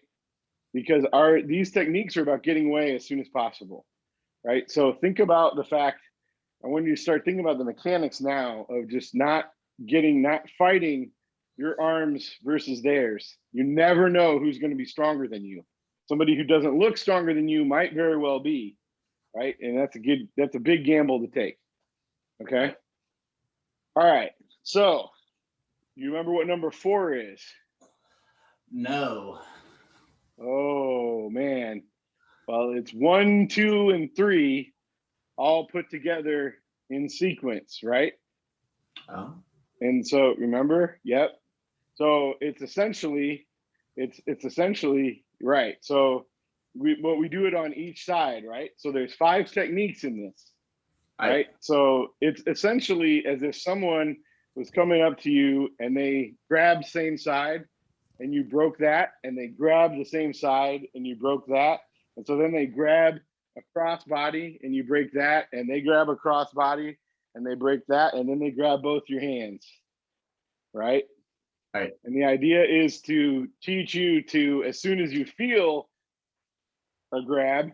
Because these techniques are about getting away as soon as possible, right? So think about the fact, and when you start thinking about the mechanics now of just not fighting your arms versus theirs, you never know who's going to be stronger than you. Somebody who doesn't look stronger than you might very well be, right? And that's a big gamble to take. Okay. All right. So you remember what number 4 is? No. Oh man. Well, it's 1, 2, and 3 all put together in sequence, right? Oh. And so remember, yep. So it's essentially right. So we do it on each side, right? So there's 5 techniques in this, right? So it's essentially as if someone was coming up to you and they grabbed same side and you broke that, and they grabbed the same side and you broke that. And so then they grab a cross body and you break that, and they grab a cross body and they break that, and then they grab both your hands, right? Right. And the idea is to teach you to, as soon as you feel a grab,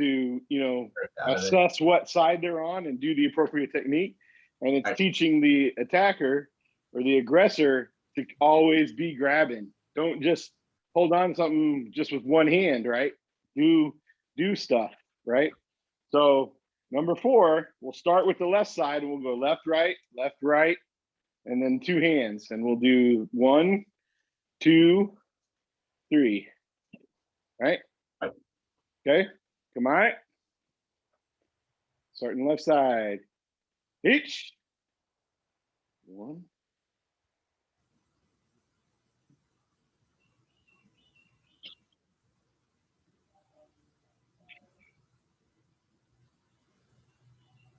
to, you know, Out of it. assess what side they're on and do the appropriate technique. And it's Right. teaching the attacker or the aggressor to always be grabbing. Don't just hold on to something just with one hand, right? Do stuff, right? So number 4, we'll start with the left side and we'll go left, right, and then 2 hands. And we'll do 1, 2, 3. Right? Right. Okay, come on. Starting left side. Each. 1.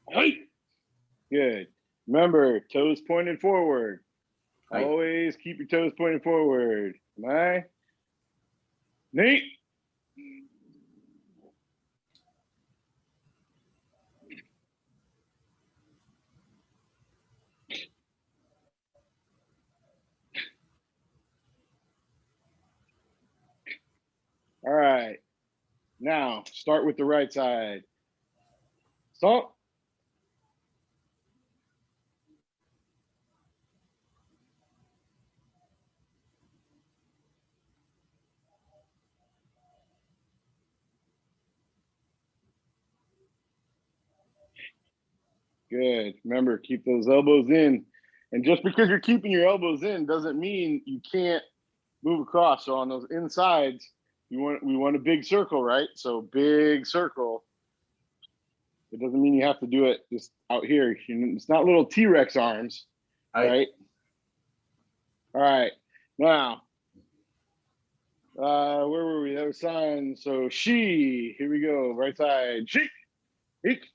Hey. Good. Remember, toes pointed forward. Right. Always keep your toes pointed forward. Am I? Nate. All right. Now start with the right side. Stomp. Good. Remember, keep those elbows in. And just because you're keeping your elbows in doesn't mean you can't move across. So on those insides, we want a big circle, right? So big circle. It doesn't mean you have to do it just out here. It's not little T-Rex arms, right? All right. Now, where were we? That was sign. So she. Here we go. Right side. She. Each.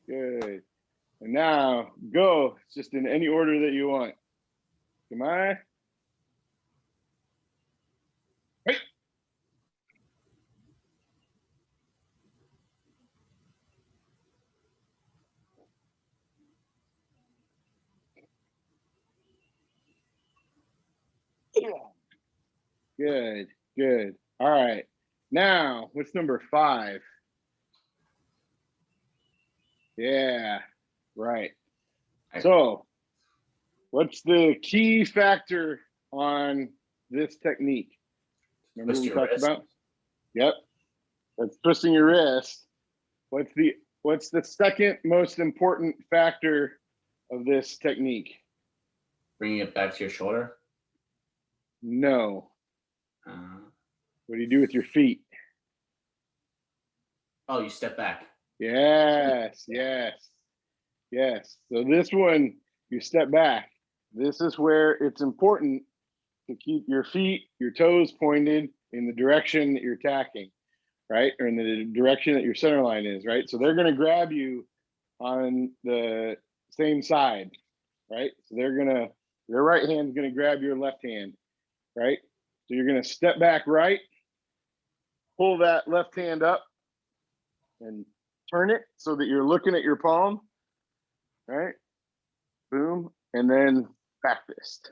Good. And now go. It's just in any order that you want. Come on. Hey. Good. Good. All right. Now, what's number 5? Yeah. Right. So, what's the key factor on this technique? Remember what we talked about? Yep. That's twisting your wrist. What's the second most important factor of this technique? Bringing it back to your shoulder. No. What do you do with your feet? Oh, you step back. Yes, yes, yes. So this one, you step back. This is where it's important to keep your feet, your toes pointed in the direction that you're attacking, right? Or in the direction that your center line is, right? So they're going to grab you on the same side, right? So their right hand is going to grab your left hand, right? So you're going to step back right, pull that left hand up, and turn it so that you're looking at your palm, right? Boom, and then back fist.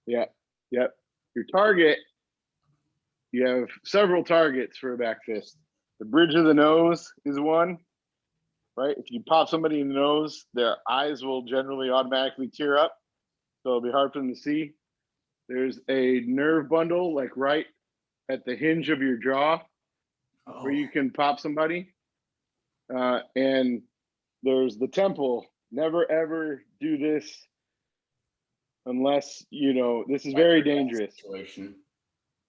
Yeah, yep. Your target, you have several targets for a back fist. The bridge of the nose is one, right? If you pop somebody in the nose, their eyes will generally automatically tear up, so it'll be hard for them to see. There's a nerve bundle, like right at the hinge of your jaw, where you can pop somebody. And there's the temple. Never ever do this unless, you know, this is very dangerous. Situation.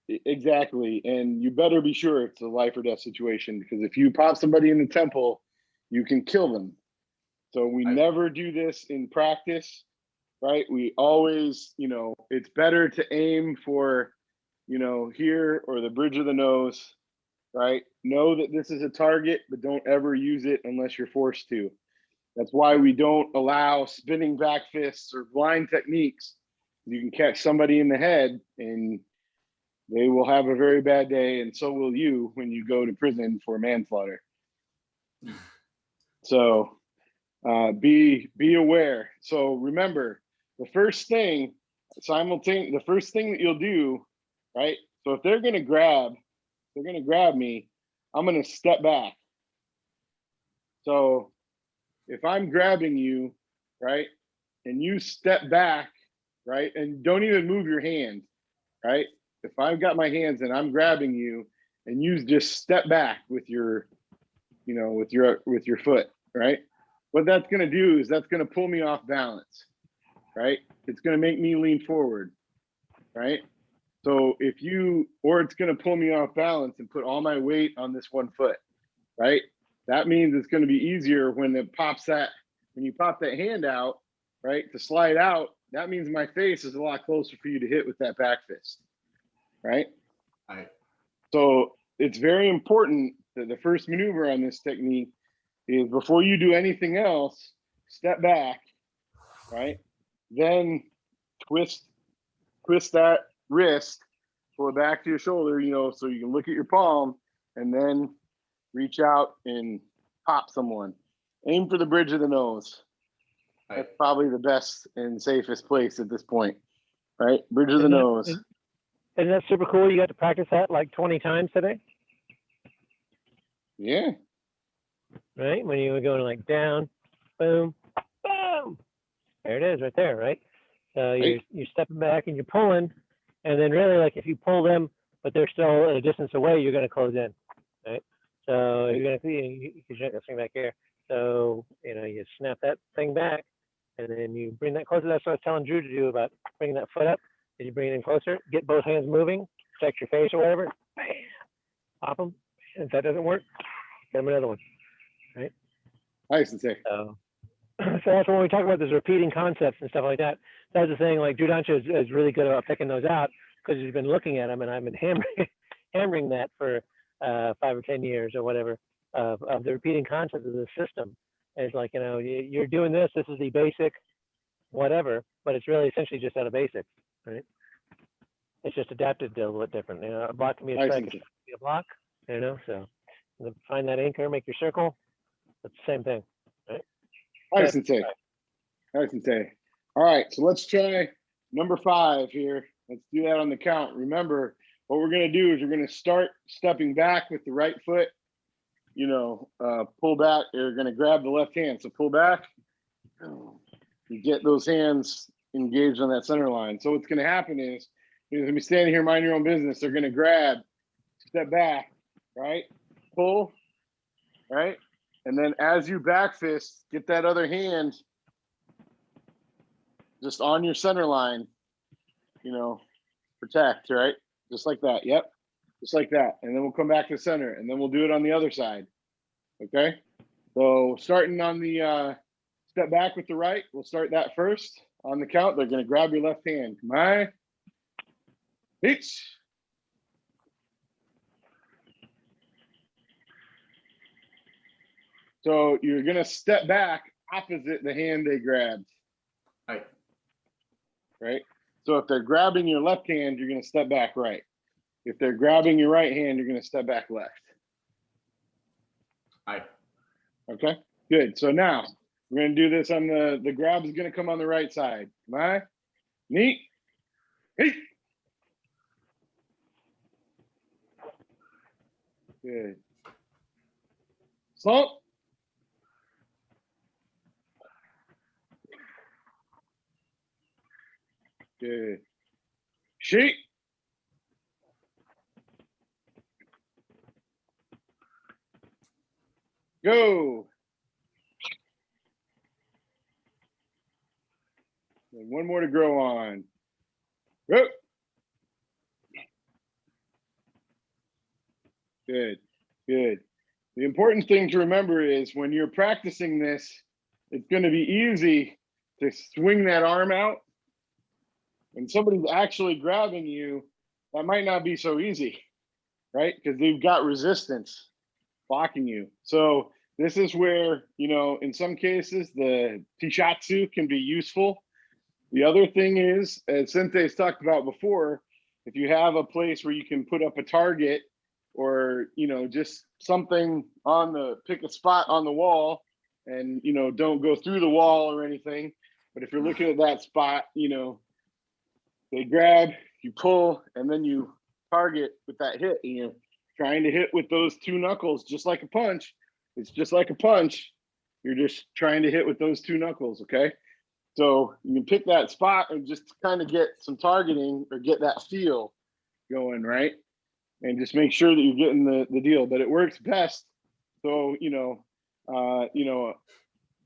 Exactly. And you better be sure it's a life or death situation, because if you pop somebody in the temple, you can kill them. So we never do this in practice, right? We always, you know, it's better to aim for, you know, here or the bridge of the nose, right? Know that this is a target, but don't ever use it unless you're forced to. That's why we don't allow spinning back fists or blind techniques. You can catch somebody in the head and they will have a very bad day, and so will you when you go to prison for manslaughter. So be aware. So remember, the first thing that you'll do, right? So if they're gonna grab me, I'm gonna step back. So if I'm grabbing you, right, and you step back, right, and don't even move your hands, right? If I've got my hands and I'm grabbing you, and you just step back with your, with your foot, right? What that's going to do is that's going to pull me off balance, right? It's going to make me lean forward, right? So it's going to pull me off balance and put all my weight on this one foot, right? That means it's going to be easier when you pop that hand out, right, to slide out. That means my face is a lot closer for you to hit with that back fist, right? Right. So it's very important that the first maneuver on this technique is before you do anything else, step back, right? Then twist that wrist, pull it back to your shoulder, so you can look at your palm, and then reach out and pop someone. Aim for the bridge of the nose. Right. That's probably the best and safest place at this point, right? Bridge of the nose. Isn't that super cool? You got to practice that like 20 times today, Yeah. right? When you were going like down, boom, boom. There it is right there, right? So you're stepping back and you're pulling, and then really like if you pull them, but they're still a distance away, you're going to close in, right? So you're going to see, you can this thing back here. So, you snap that thing back, and then you bring that closer. That's what I was telling Drew to do about bringing that foot up. Then you bring it in closer, get both hands moving, protect your face or whatever, bam, pop them. If that doesn't work, get them another one, right? Nice and safe. So that's when we talk about those repeating concepts and stuff like that. That's the thing, like Drew Dancha is really good about picking those out because he's been looking at them, and I've been hammering that for 5 or 10 years or whatever of the repeating concepts of the system. It's like, you're doing this is the basic whatever, but it's really essentially just out of basics, right? It's just adapted a little bit different. A block can be a strike, it can be a block, so find that anchor, make your circle. It's the same thing, right? Nice and safe. Nice and safe. All right, so let's try number 5 here. Let's do that on the count. Remember, what we're going to do is we're going to start stepping back with the right foot. Pull back. You're going to grab the left hand. So pull back. You get those hands engaged on that center line. So what's going to happen is you're going to be standing here, mind your own business. They're going to grab, step back, right? Pull, right? And then as you back fist, get that other hand just on your center line, protect, right? Just like that. Yep. Just like that. And then we'll come back to center, and then we'll do it on the other side. Okay. So starting on the step back with the right, we'll start that first. On the count, they're going to grab your left hand. Come on. Each. So you're going to step back opposite the hand they grabbed. Right. So if they're grabbing your left hand, you're going to step back right. If they're grabbing your right hand, you're going to step back left. Okay, good. So now we're going to do this on the grab is going to come on the right side. Come on. Neat. Hey. Good. Slump. Good. Sheet. Go. And one more to grow on. Go. Good. Good. The important thing to remember is when you're practicing this, it's going to be easy to swing that arm out. When somebody's actually grabbing you, that might not be so easy, right? Because they've got resistance blocking you. So this is where, in some cases, the Tishatsu can be useful. The other thing is, as Sensei's talked about before, if you have a place where you can put up a target or, you know, just something on pick a spot on the wall and, you know, don't go through the wall or anything. But if you're looking at that spot, you know, they grab, you pull, and then you target with that hit. And you're trying to hit with those two knuckles, just like a punch. It's just like a punch. You're just trying to hit with those two knuckles, okay? So you can pick that spot and just kind of get some targeting or get that feel going, right? And just make sure that you're getting the deal. But it works best. So, you know,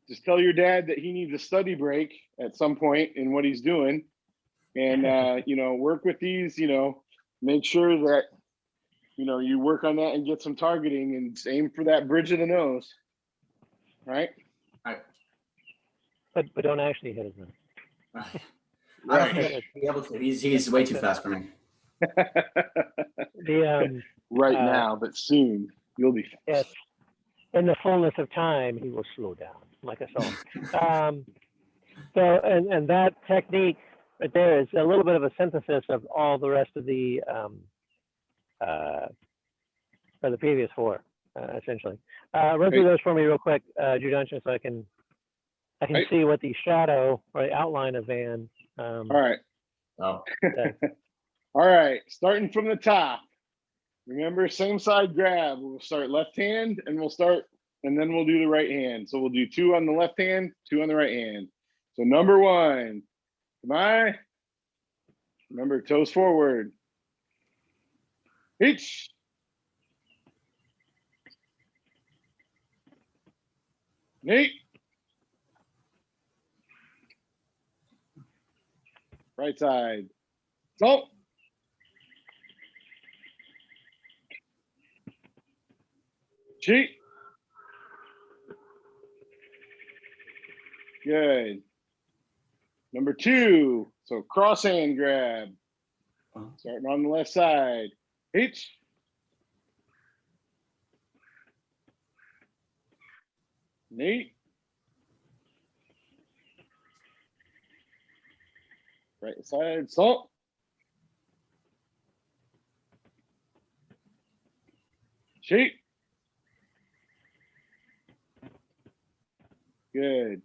just tell your dad that he needs a study break at some point in what he's doing. And, you know, work with these, you know, make sure that, you know, you work on that and get some targeting and aim for that bridge of the nose, right? But don't actually hit his nose. I don't think I'd be able to. He's way too fast for me. The Right now, but soon you'll be fast. yes, in the fullness of time, he will slow down like us all. So, and that technique right there is a little bit of a synthesis of all the rest of the for the previous four, essentially. Run through those for me real quick, Judansha, so I can see what the shadow or the outline of Van. All right. Oh. All right. Starting from the top. Remember, same side grab. We'll start left hand and then we'll do the right hand. So we'll do 2 on the left hand, 2 on the right hand. So number 1, come on. Remember, toes forward. Each. Nate. Right side. Salt. Cheat. Good. Number 2. So cross hand grab. Starting on the left side. Each. Nate. Right side. Salt. Cheat. Good.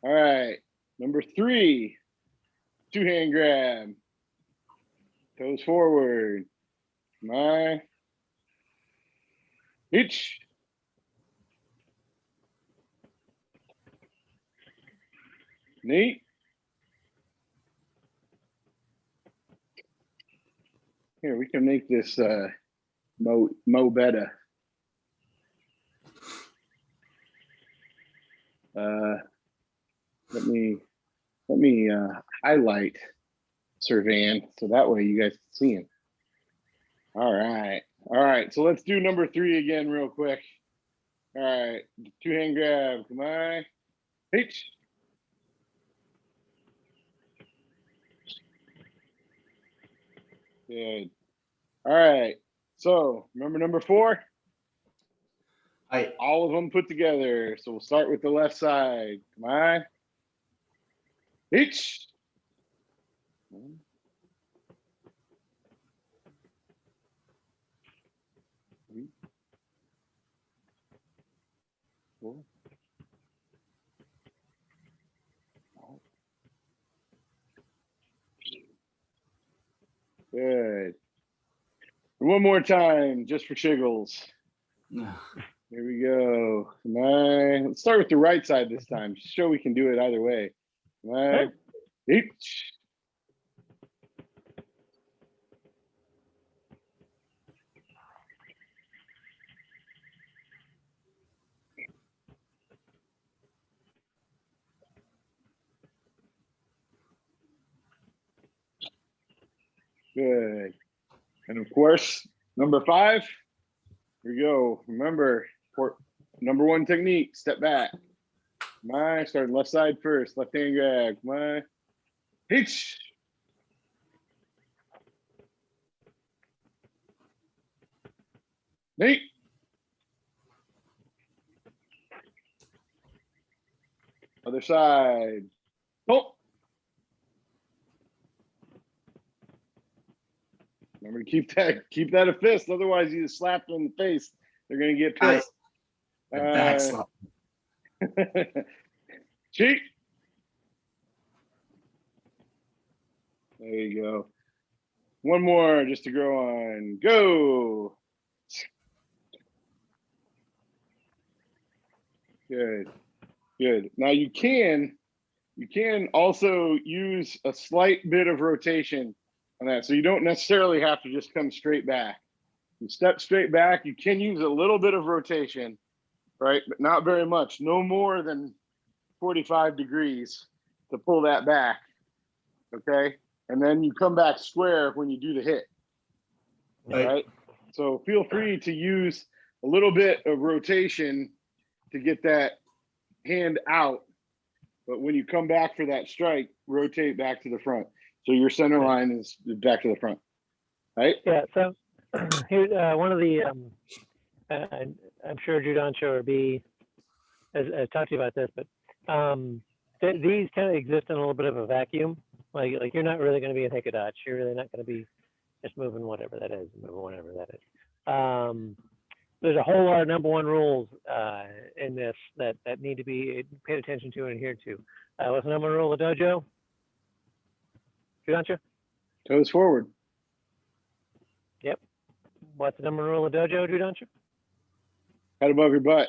All right. Number 3. 2-hand grab. Toes forward. Come on. Each. Neat. Here, we can make this mo better. Let me highlight Sir Van so that way you guys can see him. All right. So let's do number 3 again real quick. All right, 2-hand grab. Come on. H. Good. All right. So remember number 4? All of them put together. So we'll start with the left side. Come on. H. 1, 3, 4, 5. Good. One more time, just for shiggles. Here we go. Come on. Let's start with the right side this time. Just show we can do it either way. Come on. Each. Good. And of course, number 5. Here we go. Remember, number 1 technique, step back. Come on, starting left side first. Left hand grab. Come on. Hitch. Nate. Other side. Oh. Remember to keep that a fist. Otherwise, you just slap them in the face. They're gonna get pissed. The back slap. Cheat. There you go. One more just to go on. Go. Good. Good. Now you can also use a slight bit of rotation on that. So you don't necessarily have to just come straight back. You step straight back. You can use a little bit of rotation, right? But not very much. No more than 45 degrees to pull that back. Okay. And then you come back square when you do the hit. Right. So feel free to use a little bit of rotation to get that hand out. But when you come back for that strike, rotate back to the front. So your center line is back to the front. Right? Yeah. So here's one of the, I'm sure Judancho or B has talked to you about this, but these kind of exist in a little bit of a vacuum. Like you're not really going to be in Hikadach. You're really not going to be just moving whatever that is, There's a whole lot of number one rules in this that need to be paid attention to and adhered to. What's the number one rule of the dojo? Judancho? Toes forward. Yep. What's the number one rule of the dojo, Judancho? Head above your butt.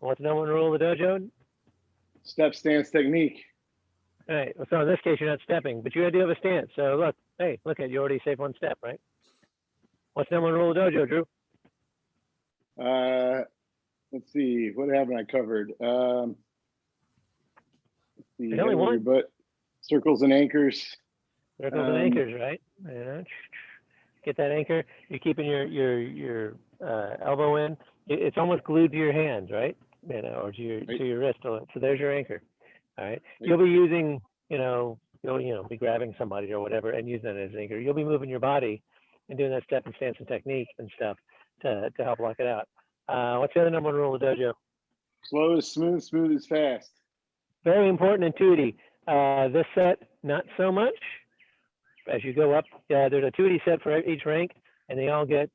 What's the number one rule of the dojo? Step, stance, technique. All right. So in this case, you're not stepping, but you do have a stance. So look, you already saved one step, right? What's the number one rule of the dojo, Drew? Let's see. What haven't I covered? Let's see. There's only one. But circles and anchors. Circles and anchors, right? Yeah. Get that anchor. You're keeping your elbow in. It's almost glued to your hands, right? Or to your wrist. So there's your anchor. All right. You'll be using, you'll be grabbing somebody or whatever and using that as an anchor. You'll be moving your body and doing that step and stance and technique and stuff to help lock it out. What's the other number one rule of the dojo? Slow is smooth, smooth is fast. Very important in Tuite. This set, not so much. As you go up, there's a Tuite set for each rank, and they all get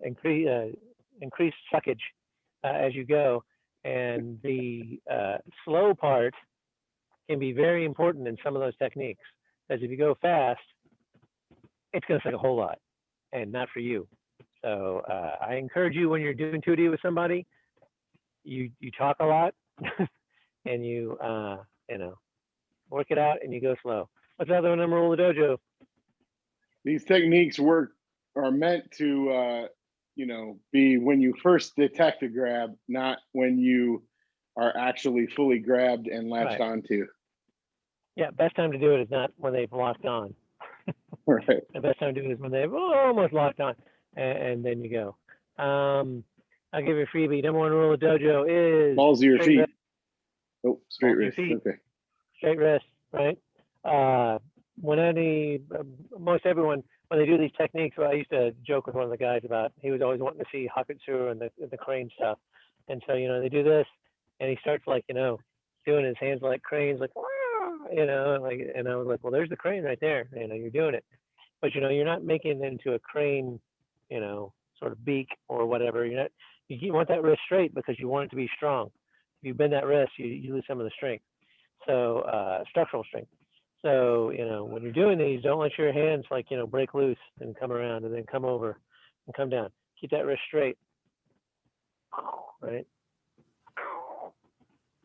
increased suckage as you go. And the slow part can be very important in some of those techniques. Because if you go fast, it's going to suck a whole lot, and not for you. So I encourage you when you're doing 2D with somebody, you talk a lot, and you work it out, and you go slow. What's the other number rule of the dojo? These techniques are meant to be when you first detect a grab, not when you are actually fully grabbed and latched onto. Yeah, best time to do it is not when they've locked on. Right. The best time to do it is when they've almost locked on, and then you go. I'll give you a freebie. Number one rule of dojo is balls of your feet. Wrist. Oh, straight wrist. Okay. Straight wrist, right? Most everyone, when they do these techniques, well, I used to joke with one of the guys about, he was always wanting to see Hakutsu and the crane stuff. And so, they do this, and he starts doing his hands like cranes, like, and I was like, well, there's the crane right there. You're doing it. But, you're not making it into a crane, sort of beak or whatever. You want that wrist straight because you want it to be strong. If you bend that wrist, you lose some of the strength. So, structural strength. So, when you're doing these, don't let your hands break loose and come around and then come over and come down. Keep that wrist straight, right?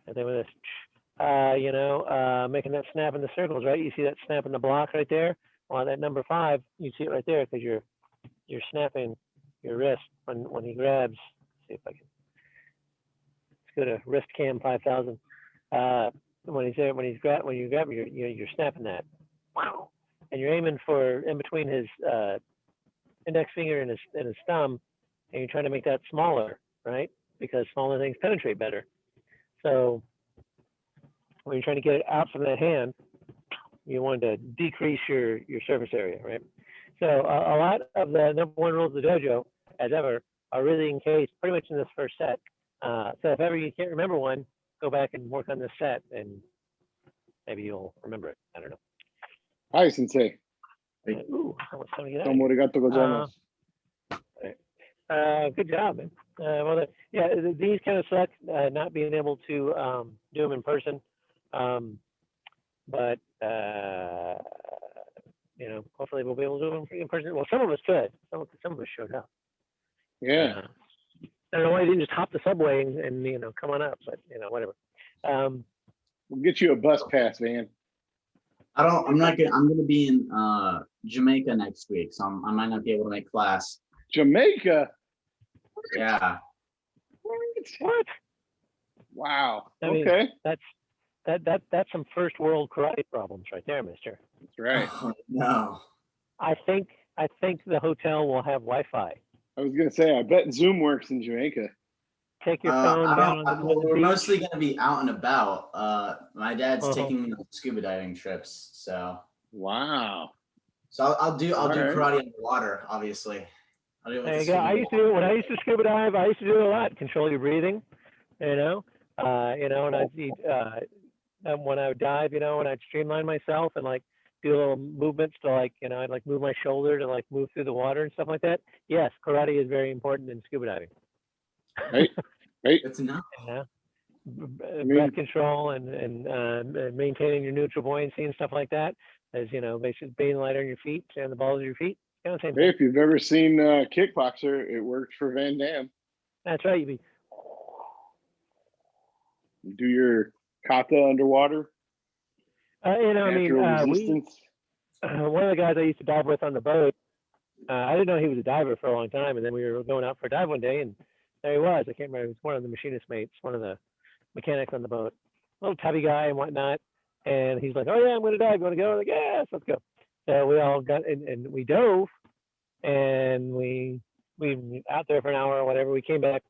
And then with this, making that snap in the circles, right? You see that snap in the block right there? Well, that number 5, you see it right there because you're snapping your wrist when he grabs. Let's see if I can. Let's go to wrist cam 5000. When you grab, you're snapping that, and you're aiming for in between his index finger and his thumb, and you're trying to make that smaller, right? Because smaller things penetrate better. So when you're trying to get it out from that hand, you want to decrease your surface area, right? So a lot of the number one rules of the dojo, as ever, are really encased pretty much in this first set. So if ever you can't remember one, go back and work on this set, and maybe you'll remember it. I don't know. Hi, Sensei. Ooh, almost time to get out. Domo arigato gozaimasu. Good job, man. Yeah, these kind of suck, not being able to do them in person. But hopefully we'll be able to do them in person. Well, some of us could. Some of us showed up. Yeah. I don't know why you didn't just hop the subway and come on up, but whatever. We'll get you a bus pass, man. I'm gonna be in Jamaica next week, so I might not be able to make class. Jamaica. Yeah. What? Wow. I mean, okay. That's some first world karate problems right there, mister. That's right. Oh, no. I think the hotel will have Wi-Fi. I was gonna say, I bet Zoom works in Jamaica. Take your phone down on the We're beach. mostly gonna be out and about. My dad's Uh-huh. taking me on scuba diving trips, so Wow. I'll do All right. karate underwater, obviously. I'll do it with There the you go. scuba ball. When I used to scuba dive, I used to do it a lot. Control your breathing, and when I would dive, and I'd streamline myself and like do little movements to I'd like move my shoulder to like move through the water and stuff like that. Yes, karate is very important in scuba diving. Right. Right. It's enough. Breath control and maintaining your neutral buoyancy and stuff like that. As basically being light on your feet and the balls of your feet. Kind of same Hey, thing. if you've ever seen Kickboxer, it works for Van Damme. That's right. You do your kata underwater. Resistance. One of the guys I used to dive with on the boat, I didn't know he was a diver for a long time, and then we were going out for a dive one day, and there he was. I can't remember. He was one of the machinist mates, one of the mechanics on the boat, little tubby guy and whatnot. And he's like, "Oh yeah, I'm going to dive. You want to go?" I'm like, "Yes, let's go." So we all got and we dove, and we out there for an hour or whatever. We came back,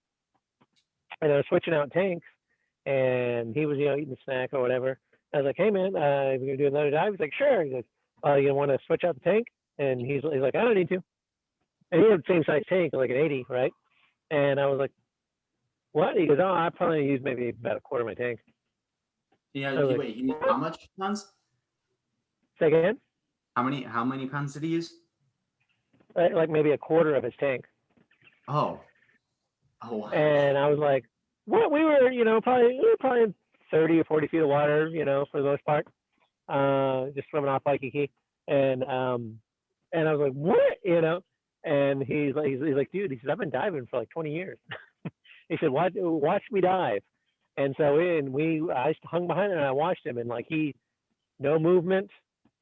and I was switching out tanks, and he was eating a snack or whatever. I was like, "Hey man, we're gonna do another dive." He's like, "Sure." He goes, "You want to switch out the tank?" And he's like, "I don't need to." And he had the same size tank, like an 80, right? And I was like, "What?" He goes, "Oh, I probably used maybe about a quarter of my tank." Yeah. I was Wait. He how much pounds? Say again? How many pounds did he use? Like maybe a quarter of his tank. Oh. Oh wow. And I was like, "What?" We were, probably in 30 or 40 feet of water, for the most part, just swimming off Waikiki. And I was like, "What?" And he's like, "Dude," he said, "I've been diving for like 20 years." He said, "Watch me dive." And so I hung behind him and I watched him, and like no movement.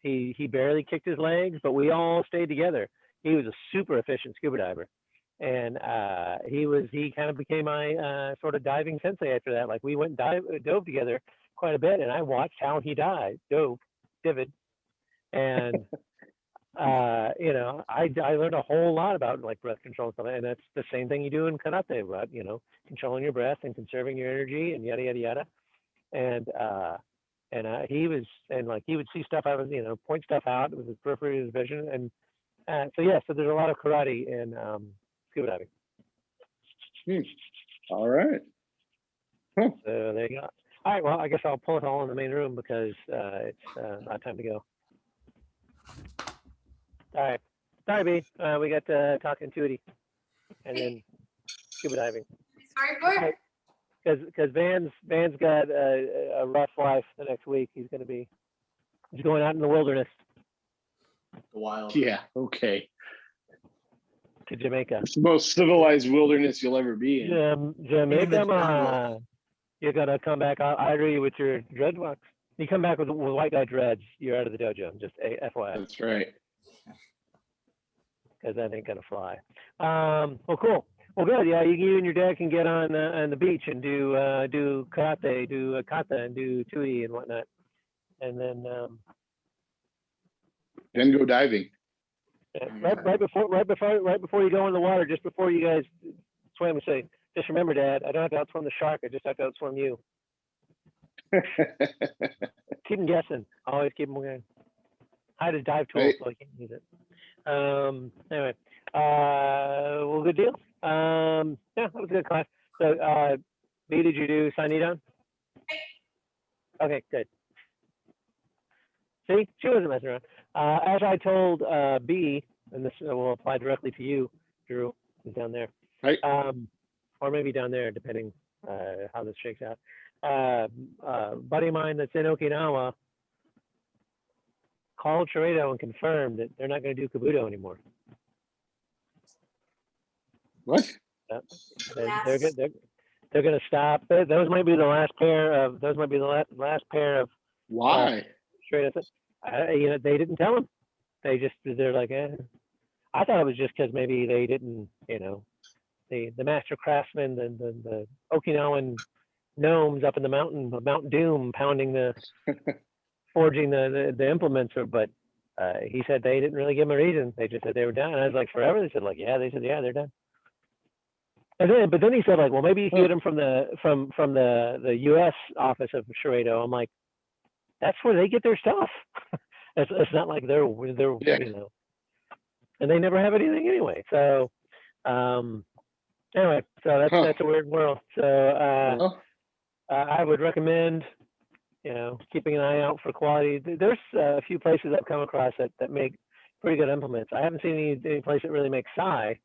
He barely kicked his legs, but we all stayed together. He was a super efficient scuba diver, and he kind of became my sort of diving sensei after that. Like we went and dove together quite a bit, and I watched how he dived, and I learned a whole lot about like breath control and stuff, and that's the same thing you do in karate, about controlling your breath and conserving your energy and yada yada yada. And he would see stuff out of point stuff out with his peripheral vision, and so there's a lot of karate in scuba diving. All right. Huh. So there you go. All right, well, I guess I'll pull it all in the main room because it's not time to go. All right. Sorry, B. We got talking Tuite and then scuba diving. Sorry, Because Van's got a rough life the next week. He's going out in the wilderness. The wild. Yeah. Okay. To Jamaica. It's the most civilized wilderness you'll ever be in. Jamaica, man. You're gonna come back ivory with your dreadlocks. You come back with white guy dreads, you're out of the dojo. Just FYI. That's right. Because that ain't gonna fly. Well, cool. Well, good. Yeah, you and your dad can get on the beach and do karate, do kata, and do Tuite and whatnot, and then go diving. right before you go in the water, just before you guys swim, and say, "Just remember, Dad, I don't have to outswim the shark. I just have to outswim you." Keep them guessing. Always keep them going. Hide a dive tool so I can't use it. Anyway, well, good deal. Yeah, that was a good class. So, B, did you do sign down? Okay, good. See, she wasn't messing around. As I told B, and this will apply directly to you, Drew, who's down there, Right. or maybe down there, depending how this shakes out. Buddy of mine that's in Okinawa called Chirado and confirmed that they're not going to do Kabuto anymore. What? They're going to stop. Those might be the last pair of. Those might be the last pair of. Why? Straight up, they didn't tell him. They're like, eh. I thought it was just because maybe they didn't, the master craftsmen, the Okinawan gnomes up in the mountain of Mount Doom pounding forging the implements, but he said they didn't really give him a reason. They just said they were done. And I was like, forever? They said like, yeah. They said, yeah, they're done. But then he said like, well, maybe you can get them from the U.S. office of Chirado. I'm like, that's where they get their stuff. It's not like they're and they never have anything anyway. So anyway, so that's a weird world. So I would recommend keeping an eye out for quality. There's a few places I've come across that make pretty good implements. I haven't seen any place that really makes Sai,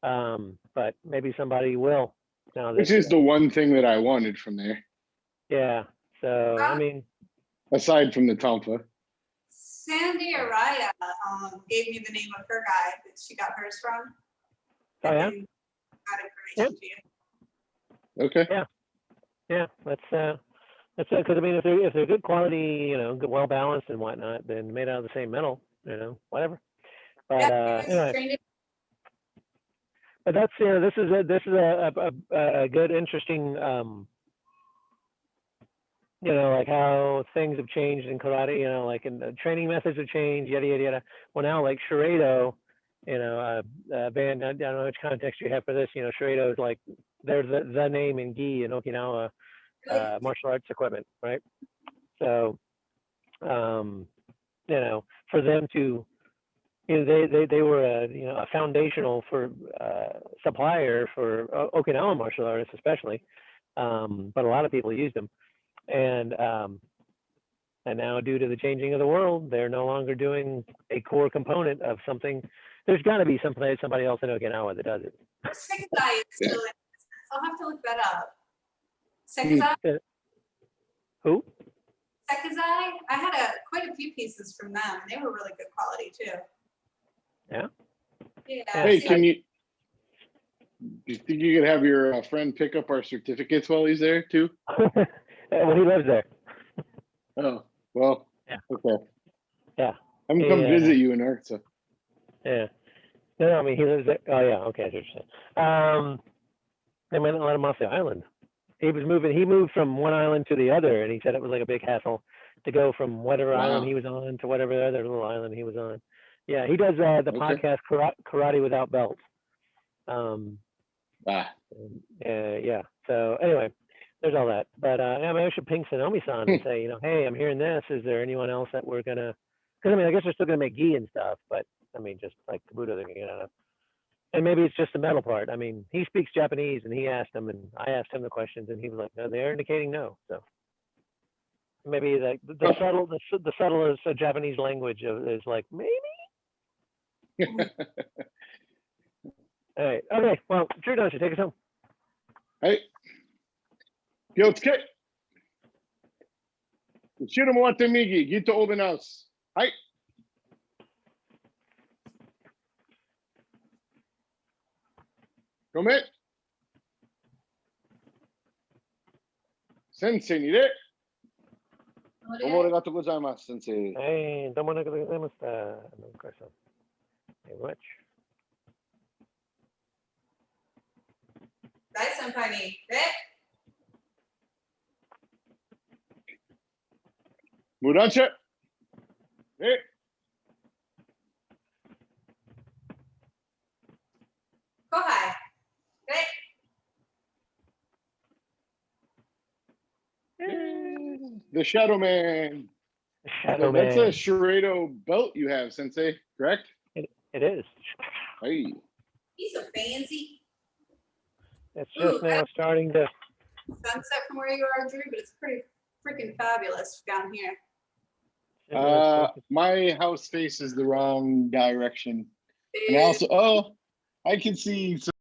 but maybe somebody will. Which is the one thing that I wanted from there. Yeah. So I mean, aside from the Tompa. Sandy Araya gave me the name of her guy that she got hers from. Oh yeah. Got information to you. Okay. Yeah. That's because I mean, if they're good quality, well balanced and whatnot, then made out of the same metal, whatever. But anyway. But that's this is a good interesting like how things have changed in karate, like in the training methods have changed, yada yada yada. Well, now like Chirado, band, I don't know which context you have for this, Chirado is like they're the name in gi in Okinawa martial arts equipment, right? So for them to they were a foundational for supplier for Okinawa martial artists especially, but a lot of people used them, and now due to the changing of the world, they're no longer doing a core component of something. There's got to be somebody else in Okinawa that does it. Sekizai is still in business. I'll have to look that up. Sekizai? Who? Sekizai? I had quite a few pieces from them. They were really good quality too. Yeah. Yeah. Hey, do you think you could have your friend pick up our certificates while he's there too? Well, he lives there. Oh, well, yeah. Okay. Yeah. I'm come visit you in Arkansas. Yeah. No, I mean, he lives there. Oh, yeah. Okay. That's interesting. They might not let him off the island. He moved from one island to the other, and he said it was like a big hassle to go from whatever island he was on to whatever other little island he was on. Yeah, he does the podcast Karate Without Belts. Yeah. So anyway, there's all that. But I mean, I should ping Sonomi-san and say, hey, I'm hearing this. Is there anyone else that we're gonna? Because I mean, I guess they're still gonna make gi and stuff, but I mean, just like Kabuto, they're gonna get out of. And maybe it's just the metal part. I mean, he speaks Japanese, and he asked him, and I asked him the questions, and he was like, no, they're indicating no. So maybe the subtlest Japanese language is like maybe. All right. Okay. Well, Drew, don't you take us home? Hey. Kyotsuke. Ushiro mo wate migi, gito open house. Hai. Come. Sensei ni re. Domo arigatou gozaimasu, sensei. Hey, domo arigatou gozaimashita. Very much. Senpai ni. Mudanche. Hey. Kohai. The Shadow Man. Shadow That's Man. a Chirado belt you have, Sensei, correct? It is. Hey. He's a fancy. It's just now starting to. Sunset from where you are, Drew, but it's pretty freaking fabulous down here. My house faces the wrong direction. And also, I can see some